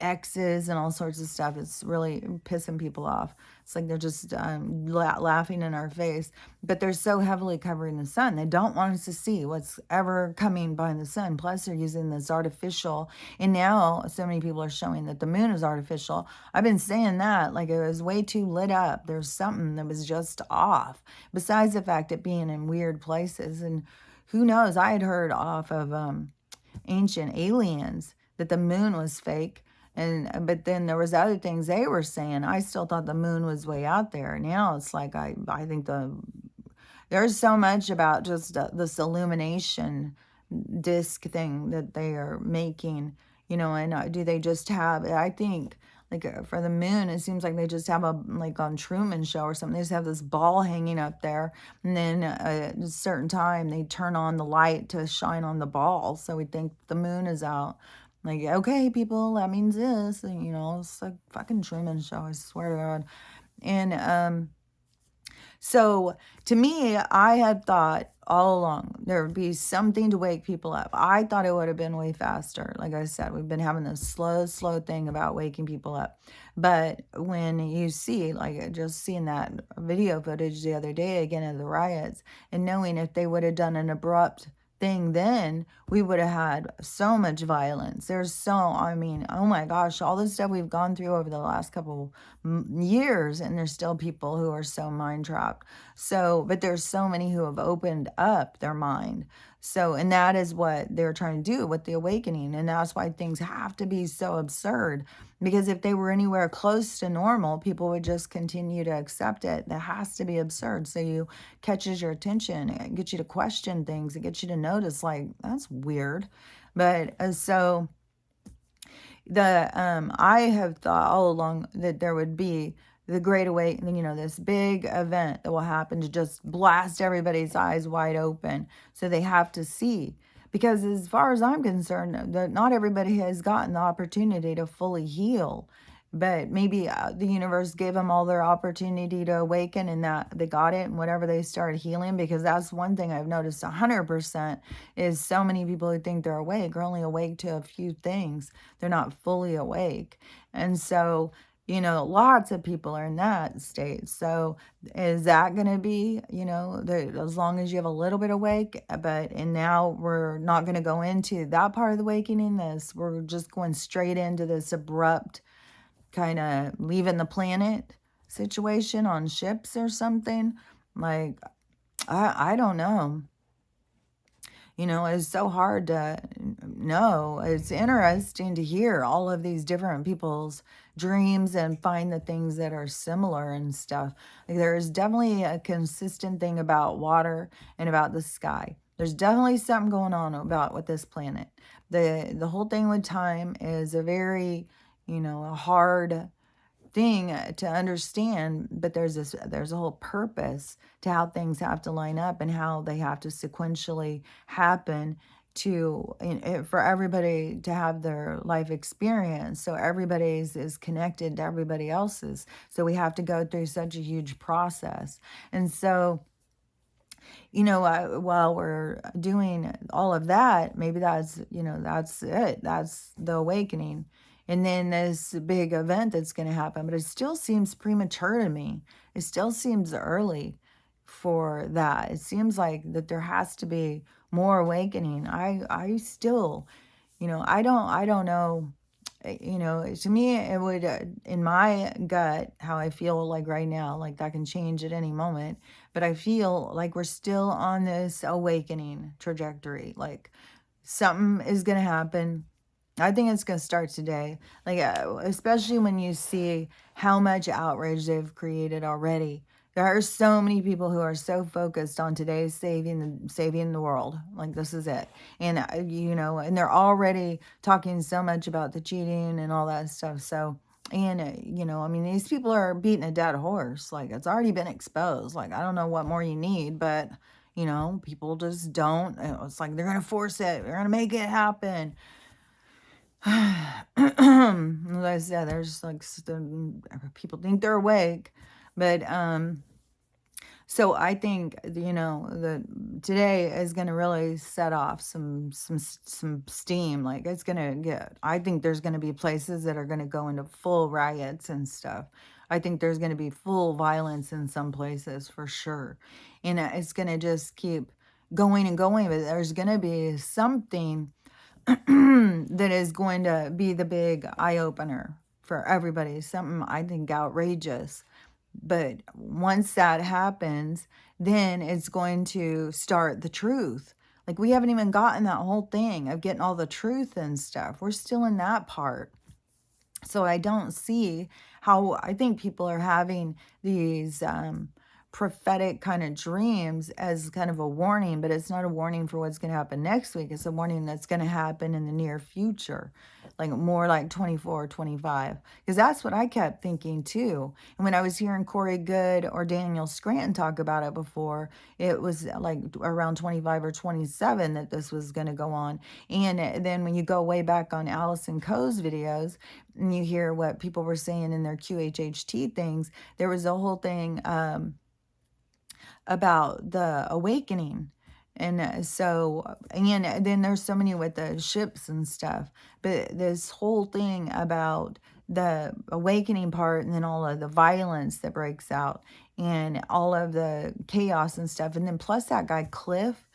X's and all sorts of stuff. It's really pissing people off. It's like they're just laughing in our face, but they're so heavily covering the sun. They don't want us to see what's ever coming behind the sun. Plus, they're using this artificial, and now so many people are showing that the moon is artificial. I've been saying that, like, it was way too lit up. There's something that was just off, besides the fact it being in weird places. And who knows? I had heard off of ancient aliens that the moon was fake. And but then there was other things they were saying. I still thought the moon was way out there. Now it's like I think there's so much about just this illumination disc thing that they are making, and do they just have, I think, like for the moon, it seems like they just have a, like on Truman Show or something, they just have this ball hanging up there, and then at a certain time they turn on the light to shine on the ball, so we think the moon is out. Like, okay, people, that means this, and, it's like fucking Truman Show, I swear to God. And so to me, I had thought all along there would be something to wake people up. I thought it would have been way faster. Like I said, we've been having this slow thing about waking people up. But when you see, like just seeing that video footage the other day again of the riots, and knowing if they would have done an abrupt thing then, we would have had so much violence. I mean, oh my gosh, all the stuff we've gone through over the last couple years, and there's still people who are so mind trapped. So, but there's so many who have opened up their mind. So, and that is what they're trying to do with the awakening. And that's why things have to be so absurd. Because if they were anywhere close to normal, people would just continue to accept it. That has to be absurd. So you catches your attention, it gets you to question things, it gets you to notice, like, that's weird. But so I have thought all along that there would be the Great Awakening, this big event that will happen to just blast everybody's eyes wide open. So they have to see. Because as far as I'm concerned, that not everybody has gotten the opportunity to fully heal. But maybe the universe gave them all their opportunity to awaken, and that they got it, and whatever they started healing. Because that's one thing I've noticed 100% is so many people who think they're awake are only awake to a few things. They're not fully awake. And so, lots of people are in that state. So is that going to be, as long as you have a little bit awake, and now we're not going to go into that part of the awakening. We're just going straight into this abrupt kind of leaving the planet situation on ships or something. Like, I don't know. It's so hard to know. It's interesting to hear all of these different people's dreams and find the things that are similar and stuff. Like, there's definitely a consistent thing about water and about the sky. There's definitely something going on with this planet. The whole thing with time is a very, a hard thing to understand, but there's a whole purpose to how things have to line up and how they have to sequentially happen for everybody to have their life experience. So everybody's is connected to everybody else's. So we have to go through such a huge process. And so, while we're doing all of that, maybe that's it. That's the awakening. And then this big event that's going to happen. But it still seems premature to me. It still seems early for that. It seems like that there has to be more awakening. I still, I don't know. To me, it would, in my gut, how I feel like right now, like that can change at any moment, but I feel like we're still on this awakening trajectory. Like, something is going to happen. I think it's going to start today. Like, especially when you see how much outrage they've created already. There are so many people who are so focused on today saving the world. Like, this is it. And, and they're already talking so much about the cheating and all that stuff. So And, you know, I mean, these people are beating a dead horse. Like, it's already been exposed. Like, I don't know what more you need, but, you know, people just don't. It's like they're going to force it, they're going to make it happen. As I said, there's like people think they're awake, but so I think, you know, that today is going to really set off some steam. Like it's going to get. I think there's going to be places that are going to go into full riots and stuff. I think there's going to be full violence in some places for sure, and it's going to just keep going and going. But there's going to be something that is going to be the big eye opener for everybody. Something I think outrageous. But once that happens, then it's going to start the truth. Like we haven't even gotten that whole thing of getting all the truth and stuff. We're still in that part. So I don't see how I think people are having these prophetic kind of dreams as kind of a warning, but it's not a warning for what's going to happen next week. It's a warning that's going to happen in the near future, like more like 24, 25. Because that's what I kept thinking too. And when I was hearing Corey Good or Daniel Scranton talk about it before, it was like around 25 or 27 that this was going to go on. And then when you go way back on Allison Coe's videos, and you hear what people were saying in their QHHT things, there was a whole thing about the awakening. And and then there's so many with the ships and stuff. But this whole thing about the awakening part and then all of the violence that breaks out and all of the chaos and stuff. And then plus that guy, Cliff,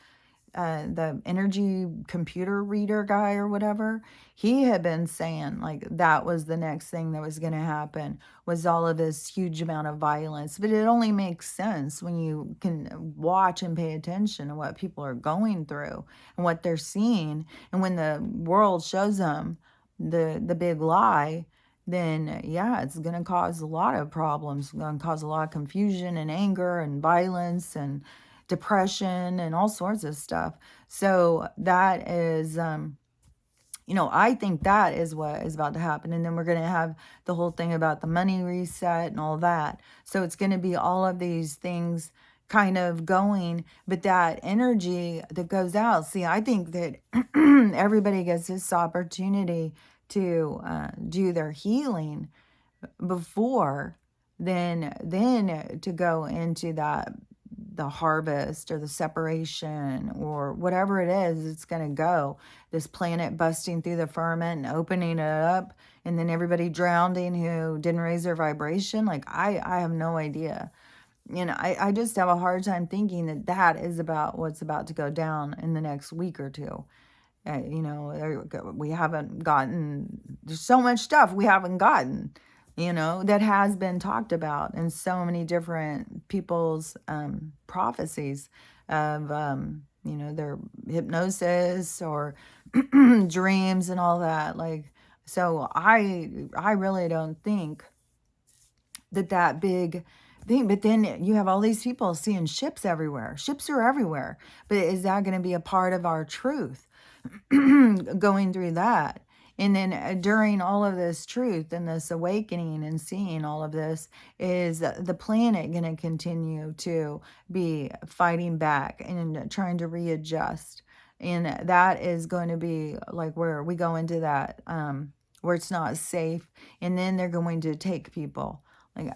the energy computer reader guy or whatever, he had been saying like that was the next thing that was going to happen was all of this huge amount of violence. But it only makes sense when you can watch and pay attention to what people are going through and what they're seeing. And when the world shows them the big lie, then yeah, it's going to cause a lot of problems. It's going to cause a lot of confusion and anger and violence and depression and all sorts of stuff. So that is, you know, I think that is what is about to happen. And then we're going to have the whole thing about the money reset and all that. So it's going to be all of these things kind of going, but that energy that goes out. See, I think that everybody gets this opportunity to do their healing before then to go into that the harvest or the separation or whatever it is it's going to go, this planet busting through the firmament and opening it up and then everybody drowning who didn't raise their vibration. Like I have no idea. And I just have a hard time thinking that that is about what's about to go down in the next week or two. You know, we haven't gotten, there's so much stuff we haven't gotten, you know, that has been talked about in so many different people's prophecies of, you know, their hypnosis or dreams and all that. Like, so I really don't think that big thing. But then you have all these people seeing ships everywhere. Ships are everywhere. But is that going to be a part of our truth? Going through that. And then during all of this truth and this awakening and seeing all of this, is the planet going to continue to be fighting back and trying to readjust? And that is going to be like where we go into that, where it's not safe. And then they're going to take people. Like,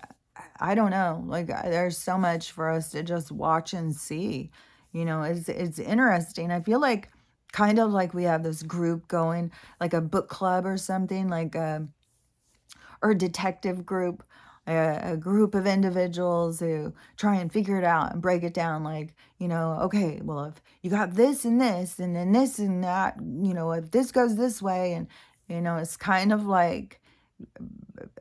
I don't know. Like, there's so much for us to just watch and see. You know, it's interesting. I feel like kind of like we have this group going, like a book club or something, like or a detective group, a group of individuals who try and figure it out and break it down. Like, you know, okay, well, if you got this and this and then this and that, you know, if this goes this way, and you know, it's kind of like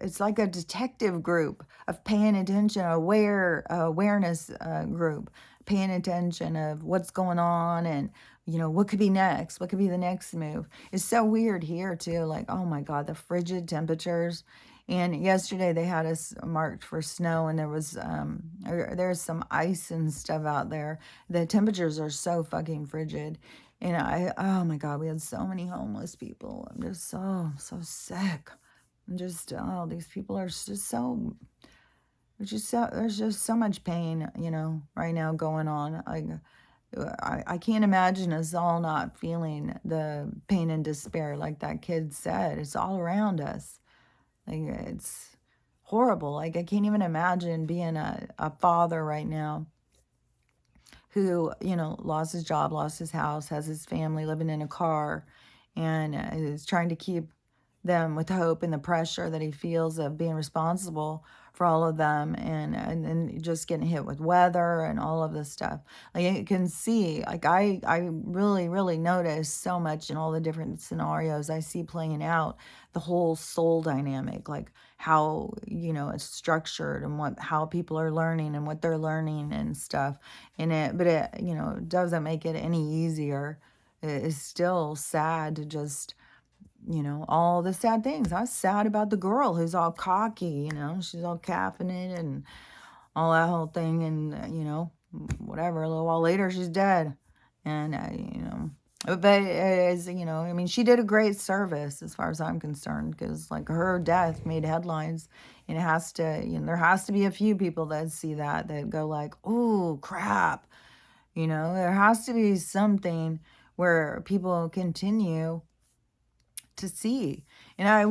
it's like a detective group of paying attention, awareness group, paying attention of what's going on and, you know, what could be next, what could be the next move. It's so weird here too. Like, oh my God, the frigid temperatures. And yesterday they had us marked for snow, and there's some ice and stuff out there. The temperatures are so fucking frigid. And oh my God, we had so many homeless people. I'm just so sick. Just, oh, these people are just so, there's just so much pain, right now going on. I can't imagine us all not feeling the pain and despair like that kid said. It's all around us. Like, it's horrible. Like, I can't even imagine being a father right now who, lost his job, lost his house, has his family living in a car, and is trying to keep them with hope and the pressure that he feels of being responsible for all of them, and then just getting hit with weather and all of this stuff. Like, you can see, like, I really, really notice so much in all the different scenarios I see playing out, the whole soul dynamic, like how, it's structured, and how people are learning and what they're learning and stuff in it. But it, doesn't make it any easier. It is still sad to just, all the sad things. I was sad about the girl who's all cocky, she's all caffeinated and all that whole thing. And, whatever, a little while later, she's dead. And, but as, I mean, she did a great service as far as I'm concerned, because like her death made headlines, and it has to, there has to be a few people that see that go like, oh, crap. There has to be something where people continue to see. And I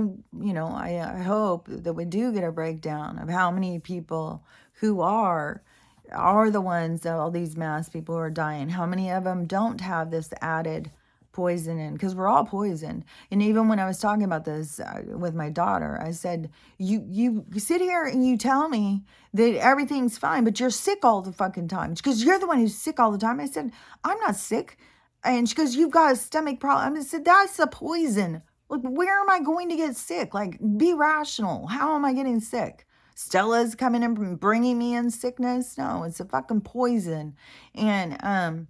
hope that we do get a breakdown of how many people who are the ones that all these mass people who are dying. How many of them don't have this added poison in? Because we're all poisoned. And even when I was talking about this with my daughter, I said, you sit here and you tell me that everything's fine, but you're sick all the fucking time. Because you're the one who's sick all the time. I said, I'm not sick. And she goes, you've got a stomach problem. I said, that's a poison. Like, where am I going to get sick? Like, be rational. How am I getting sick? Stella's coming in and bringing me in sickness? No, it's a fucking poison. And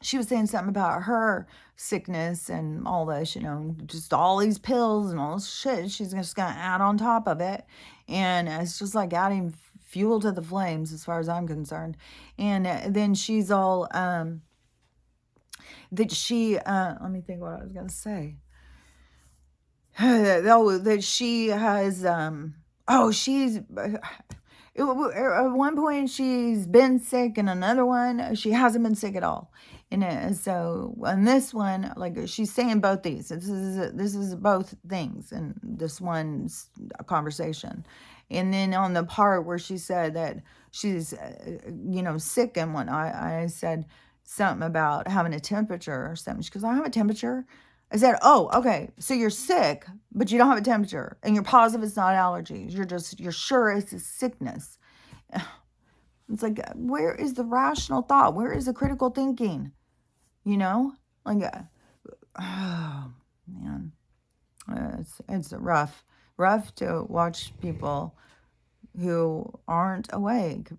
she was saying something about her sickness and all this, just all these pills and all this shit she's just going to add on top of it. And it's just like adding fuel to the flames as far as I'm concerned. And then she's all, that she, let me think what I was going to say. That she has, she's, at one point she's been sick, and another one she hasn't been sick at all. And so on this one, like, she's saying both these. This is both things in this one's conversation. And then on the part where she said that she's, sick and whatnot, I said something about having a temperature or something. She goes, I don't have a temperature. I said, oh, okay, so you're sick, but you don't have a temperature, and you're positive it's not allergies. You're sure it's a sickness. It's like, where is the rational thought? Where is the critical thinking? Like, oh, man, it's rough to watch people who aren't awake.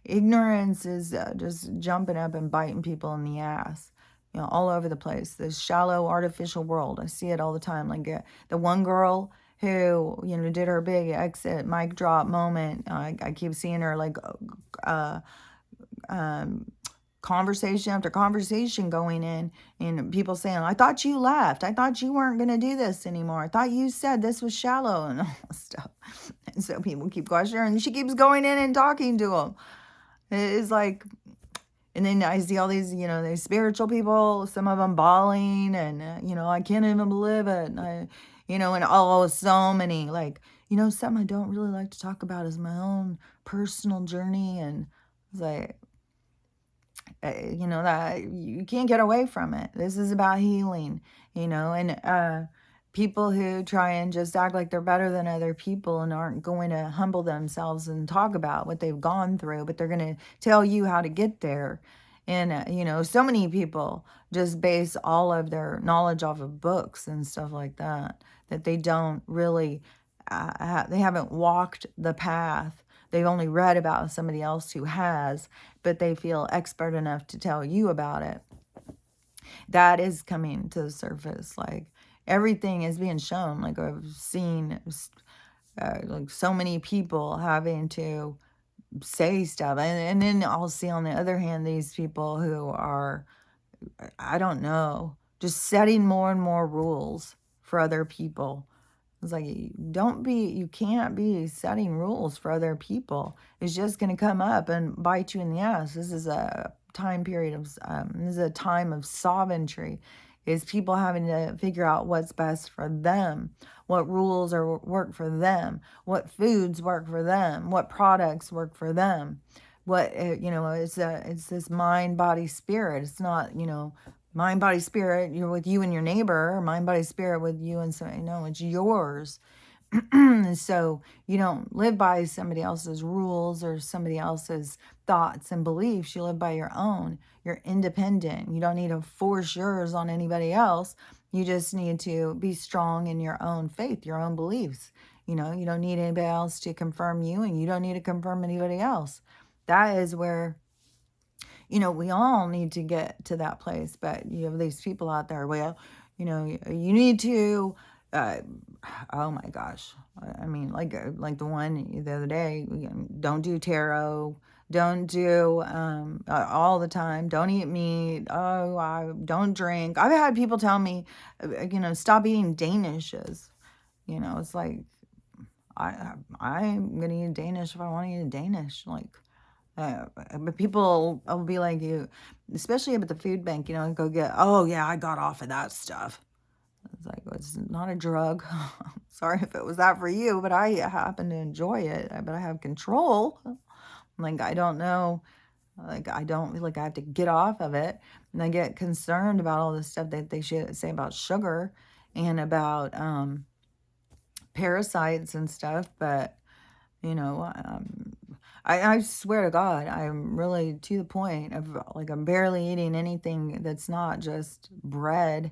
Ignorance is just jumping up and biting people in the ass. All over the place. This shallow, artificial world. I see it all the time. Like, the one girl who, did her big exit mic drop moment. I keep seeing her, like, conversation after conversation going in, and people saying, I thought you left. I thought you weren't going to do this anymore. I thought you said this was shallow and all this stuff. And so people keep questioning her, and she keeps going in and talking to them. It's like... And then I see all these, these spiritual people, some of them bawling, and, I can't even believe it. And and so many, like, something I don't really like to talk about is my own personal journey. And it's like, that you can't get away from it. This is about healing, and people who try and just act like they're better than other people and aren't going to humble themselves and talk about what they've gone through, but they're going to tell you how to get there. And, so many people just base all of their knowledge off of books and stuff like that they don't really, they haven't walked the path. They've only read about somebody else who has, but they feel expert enough to tell you about it. That is coming to the surface. Like, everything is being shown. Like, I've seen like so many people having to say stuff. And then I'll see on the other hand, these people who are, I don't know, just setting more and more rules for other people. It's like, you can't be setting rules for other people. It's just going to come up and bite you in the ass. This is a time period of, this is a time of sovereignty, is people having to figure out what's best for them, what rules are work for them, what foods work for them, what products work for them. It's this mind, body, spirit. It's not, mind, body, spirit, you're with you and your neighbor, or mind, body, spirit with you and somebody. No, it's yours. So you don't live by somebody else's rules or somebody else's thoughts and beliefs. You live by your own. You're independent. You don't need to force yours on anybody else. You just need to be strong in your own faith, your own beliefs. You don't need anybody else to confirm you, and you don't need to confirm anybody else. That is where we all need to get to that place. But you have these people out there, well, you need to, uh, oh my gosh. I mean, like the one the other day, don't do tarot, don't do all the time, don't eat meat, oh, I don't drink. I've had people tell me, stop eating Danishes. It's like, I'm gonna eat Danish if I want to eat a Danish. Like, but people will be like, you, especially at the food bank, go get, oh yeah, I got off of that stuff. It's like, well, it's not a drug. Sorry if it was that for you, but I happen to enjoy it. But I have control. Like, I don't know. Like, I don't feel like I have to get off of it. And I get concerned about all this stuff that they should say about sugar and about parasites and stuff. But, you know, um, I swear to God, I'm really to the point of, like, I'm barely eating anything that's not just bread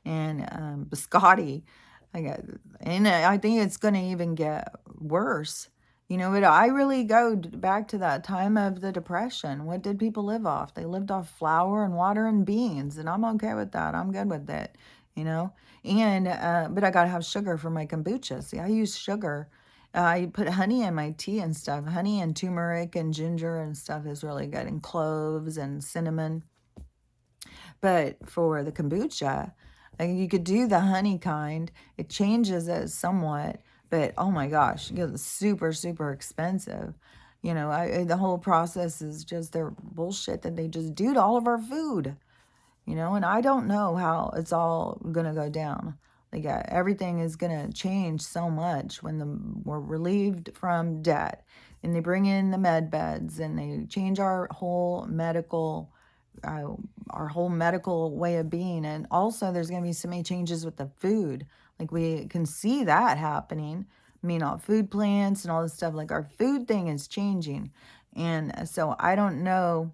and biscotti. And I think it's going to even get worse. But I really go back to that time of the Depression. What did people live off? They lived off flour and water and beans, and I'm okay with that. I'm good with it, you know? And, but I got to have sugar for my kombucha. See, I use sugar. I put honey in my tea and stuff. Honey and turmeric and ginger and stuff is really good, and cloves and cinnamon. But for the kombucha, like, you could do the honey kind. It changes it somewhat, but oh my gosh, it's super, super expensive. The whole process is just their bullshit that they just do to all of our food. And I don't know how it's all gonna go down. Like, everything is gonna change so much when we're relieved from debt, and they bring in the med beds, and they change uh, our whole medical way of being. And also, there's gonna be so many changes with the food. Like, we can see that happening. I mean, all food plants and all this stuff. Like, our food thing is changing, and so I don't know,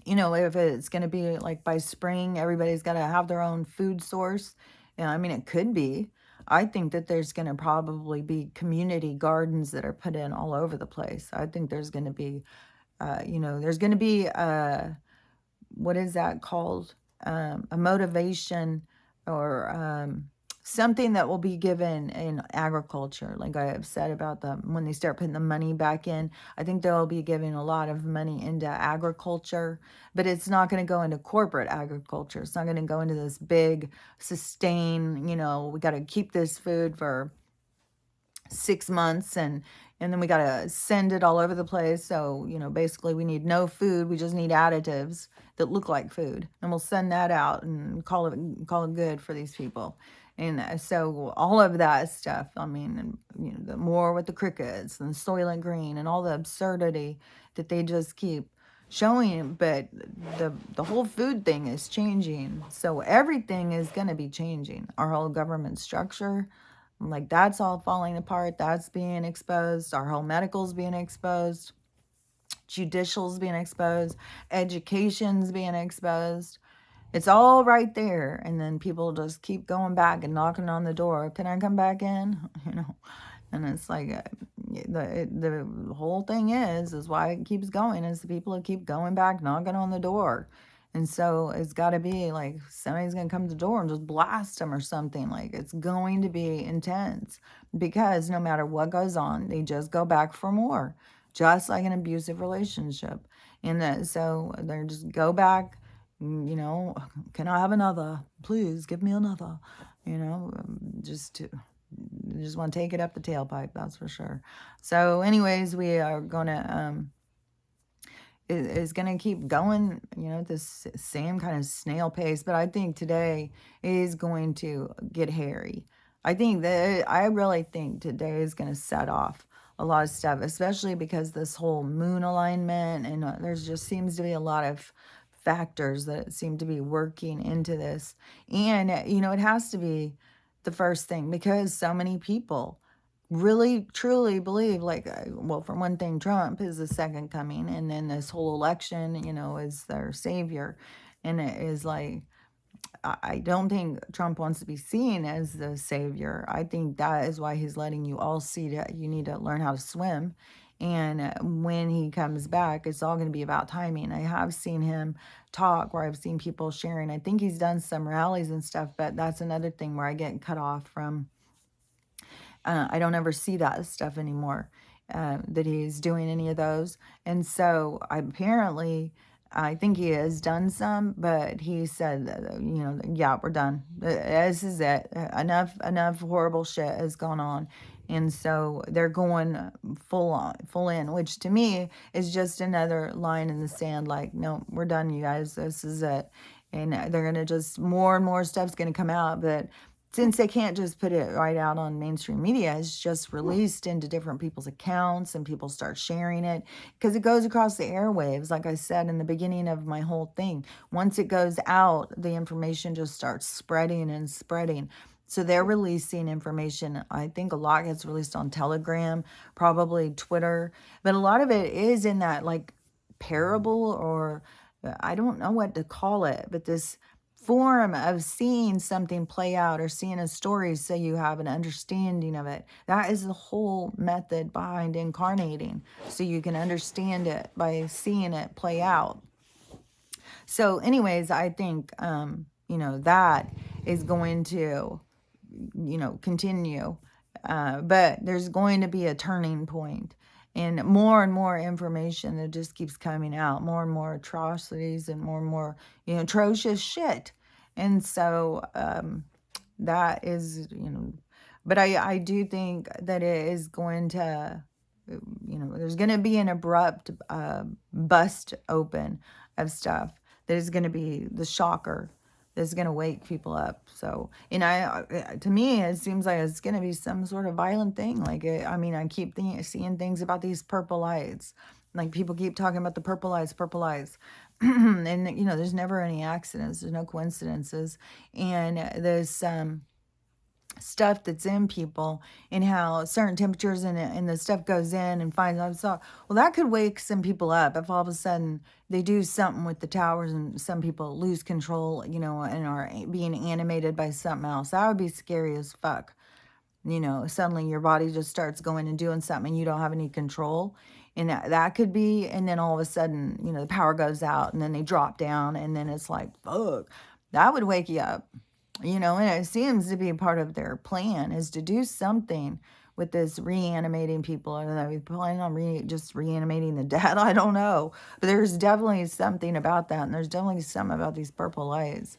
if it's going to be like by spring, everybody's got to have their own food source. I mean, it could be. I think that there's going to probably be community gardens that are put in all over the place. I think there's going to be, there's going to be, what is that called? A motivation, or something that will be given in agriculture. Like I have said about when they start putting the money back in, I think they'll be giving a lot of money into agriculture, but it's not going to go into corporate agriculture. It's not going to go into this big sustain, we got to keep this food for 6 months, and then we got to send it all over the place. So, basically we need no food. We just need additives that look like food, and we'll send that out and call it good for these people. And so all of that stuff, I mean, and, the more with the crickets and Soylent Green and all the absurdity that they just keep showing. But the whole food thing is changing. So everything is going to be changing. Our whole government structure, like, that's all falling apart. That's being exposed. Our whole medical's being exposed. Judicial's being exposed. Education's being exposed. It's all right there. And then people just keep going back and knocking on the door. Can I come back in? And it's like, the whole thing is why it keeps going, is the people who keep going back knocking on the door. And so it's got to be like somebody's going to come to the door and just blast them or something. Like, it's going to be intense, because no matter what goes on, they just go back for more, just like an abusive relationship. And so they just go back, can I have another? Please give me another, just to just want to take it up the tailpipe, that's for sure. So anyways, we are gonna is going to keep going, at this same kind of snail pace. But I think today is going to get hairy. I really think today is going to set off a lot of stuff, especially because this whole moon alignment, and there's just seems to be a lot of factors that seem to be working into this. And, it has to be the first thing because so many people really truly believe, like, well, for one thing, Trump is the second coming, and then this whole election, is their savior. And it is like, I don't think Trump wants to be seen as the savior. I think that is why he's letting you all see that you need to learn how to swim. And when he comes back, it's all going to be about timing. I have seen him talk, where I've seen people sharing. I think he's done some rallies and stuff, but that's another thing where I get cut off from. I don't ever see that stuff anymore, that he's doing any of those. And so apparently, I think he has done some, but he said, yeah, we're done. This is it. Enough horrible shit has gone on. And so they're going full in, which to me is just another line in the sand. Like, no, we're done, you guys. This is it. And they're going to just, more and more stuff's going to come out. But since they can't just put it right out on mainstream media, it's just released into different people's accounts, and people start sharing it because it goes across the airwaves. Like I said in the beginning of my whole thing, once it goes out, the information just starts spreading and spreading. So they're releasing information. I think a lot gets released on Telegram, probably Twitter, but a lot of it is in that, like, parable, or I don't know what to call it, but this form of seeing something play out or seeing a story so you have an understanding of it. That is the whole method behind incarnating, so you can understand it by seeing it play out. So anyways, I think that is going to continue, but there's going to be a turning point, and more information that just keeps coming out, more and more atrocities, and more atrocious shit. And so that is, but I do think that it is going to, there's going to be an abrupt bust open of stuff that is going to be the shocker that's going to wake people up. So, to me, it seems like it's going to be some sort of violent thing. Like, I keep seeing things about these purple lights. Like, people keep talking about the purple lights, and, there's never any accidents. There's no coincidences. And there's stuff that's in people, and how certain temperatures and the stuff goes in and finds out. So, well, that could wake some people up if all of a sudden they do something with the towers and some people lose control, and are being animated by something else. That would be scary as fuck. Suddenly your body just starts going and doing something and you don't have any control. And that could be, and then all of a sudden, the power goes out and then they drop down, and then it's like, fuck, that would wake you up. And it seems to be part of their plan is to do something with this reanimating people. And are they planning on just reanimating the dead? I don't know. But there's definitely something about that. And there's definitely something about these purple lights.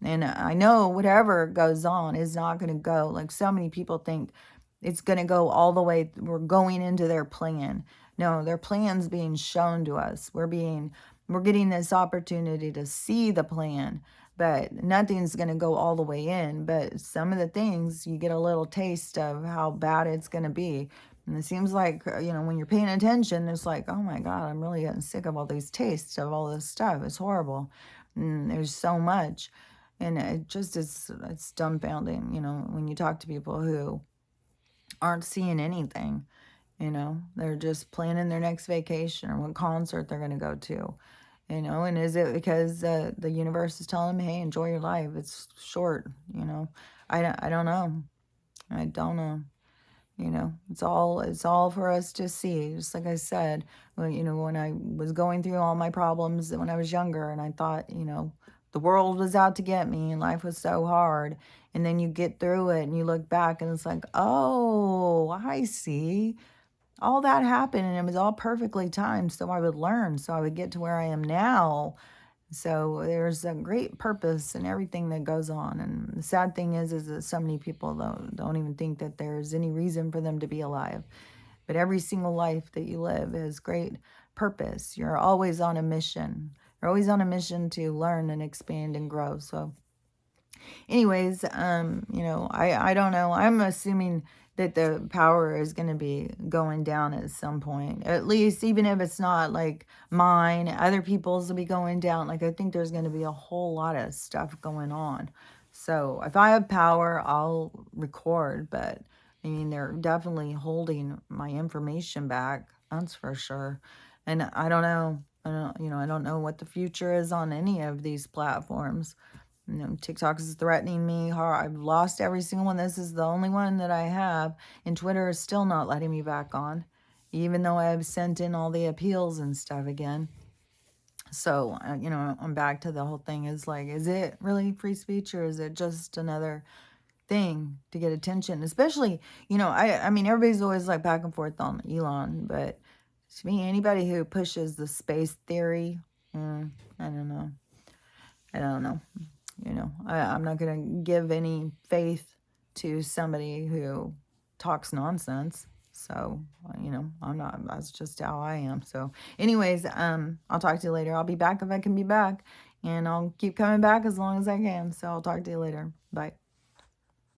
And I know whatever goes on is not going to go. Like, so many people think it's going to go all the way. We're going into their plan. No, their plan's being shown to us. We're getting this opportunity to see the plan, but nothing's going to go all the way in. But some of the things, you get a little taste of how bad it's going to be. And it seems like, when you're paying attention, it's like, oh my God, I'm really getting sick of all these tastes of all this stuff. It's horrible. And there's so much. And it just is, it's dumbfounding, when you talk to people who aren't seeing anything, they're just planning their next vacation or what concert they're going to go to. And is it because the universe is telling them, hey, enjoy your life? It's short, I don't know. I don't know. It's all for us to see. Just like I said, when I was going through all my problems when I was younger, and I thought, the world was out to get me and life was so hard. And then you get through it and you look back and it's like, oh, I see. All that happened and it was all perfectly timed, so I would learn, so I would get to where I am now. So there's a great purpose in everything that goes on. And the sad thing is that so many people don't even think that there's any reason for them to be alive. But every single life that you live has great purpose. You're always on a mission. You're always on a mission to learn and expand and grow. So anyways, I don't know. I'm assuming that the power is going to be going down at some point. At least, even if it's not like mine, other people's will be going down. Like, I think there's going to be a whole lot of stuff going on. So if I have power, I'll record. But I mean, they're definitely holding my information back. That's for sure. And I don't know. I don't know what the future is on any of these platforms. TikTok is threatening me hard. I've lost every single one. This is the only one that I have. And Twitter is still not letting me back on, even though I've sent in all the appeals and stuff again. So, I'm back to the whole thing is like, is it really free speech or is it just another thing to get attention? Especially, I mean, everybody's always like back and forth on Elon, but to me, anybody who pushes the space theory, I don't know. I don't know. I'm not going to give any faith to somebody who talks nonsense. So, I'm not, that's just how I am. So anyways, I'll talk to you later. I'll be back if I can be back, and I'll keep coming back as long as I can. So I'll talk to you later. Bye.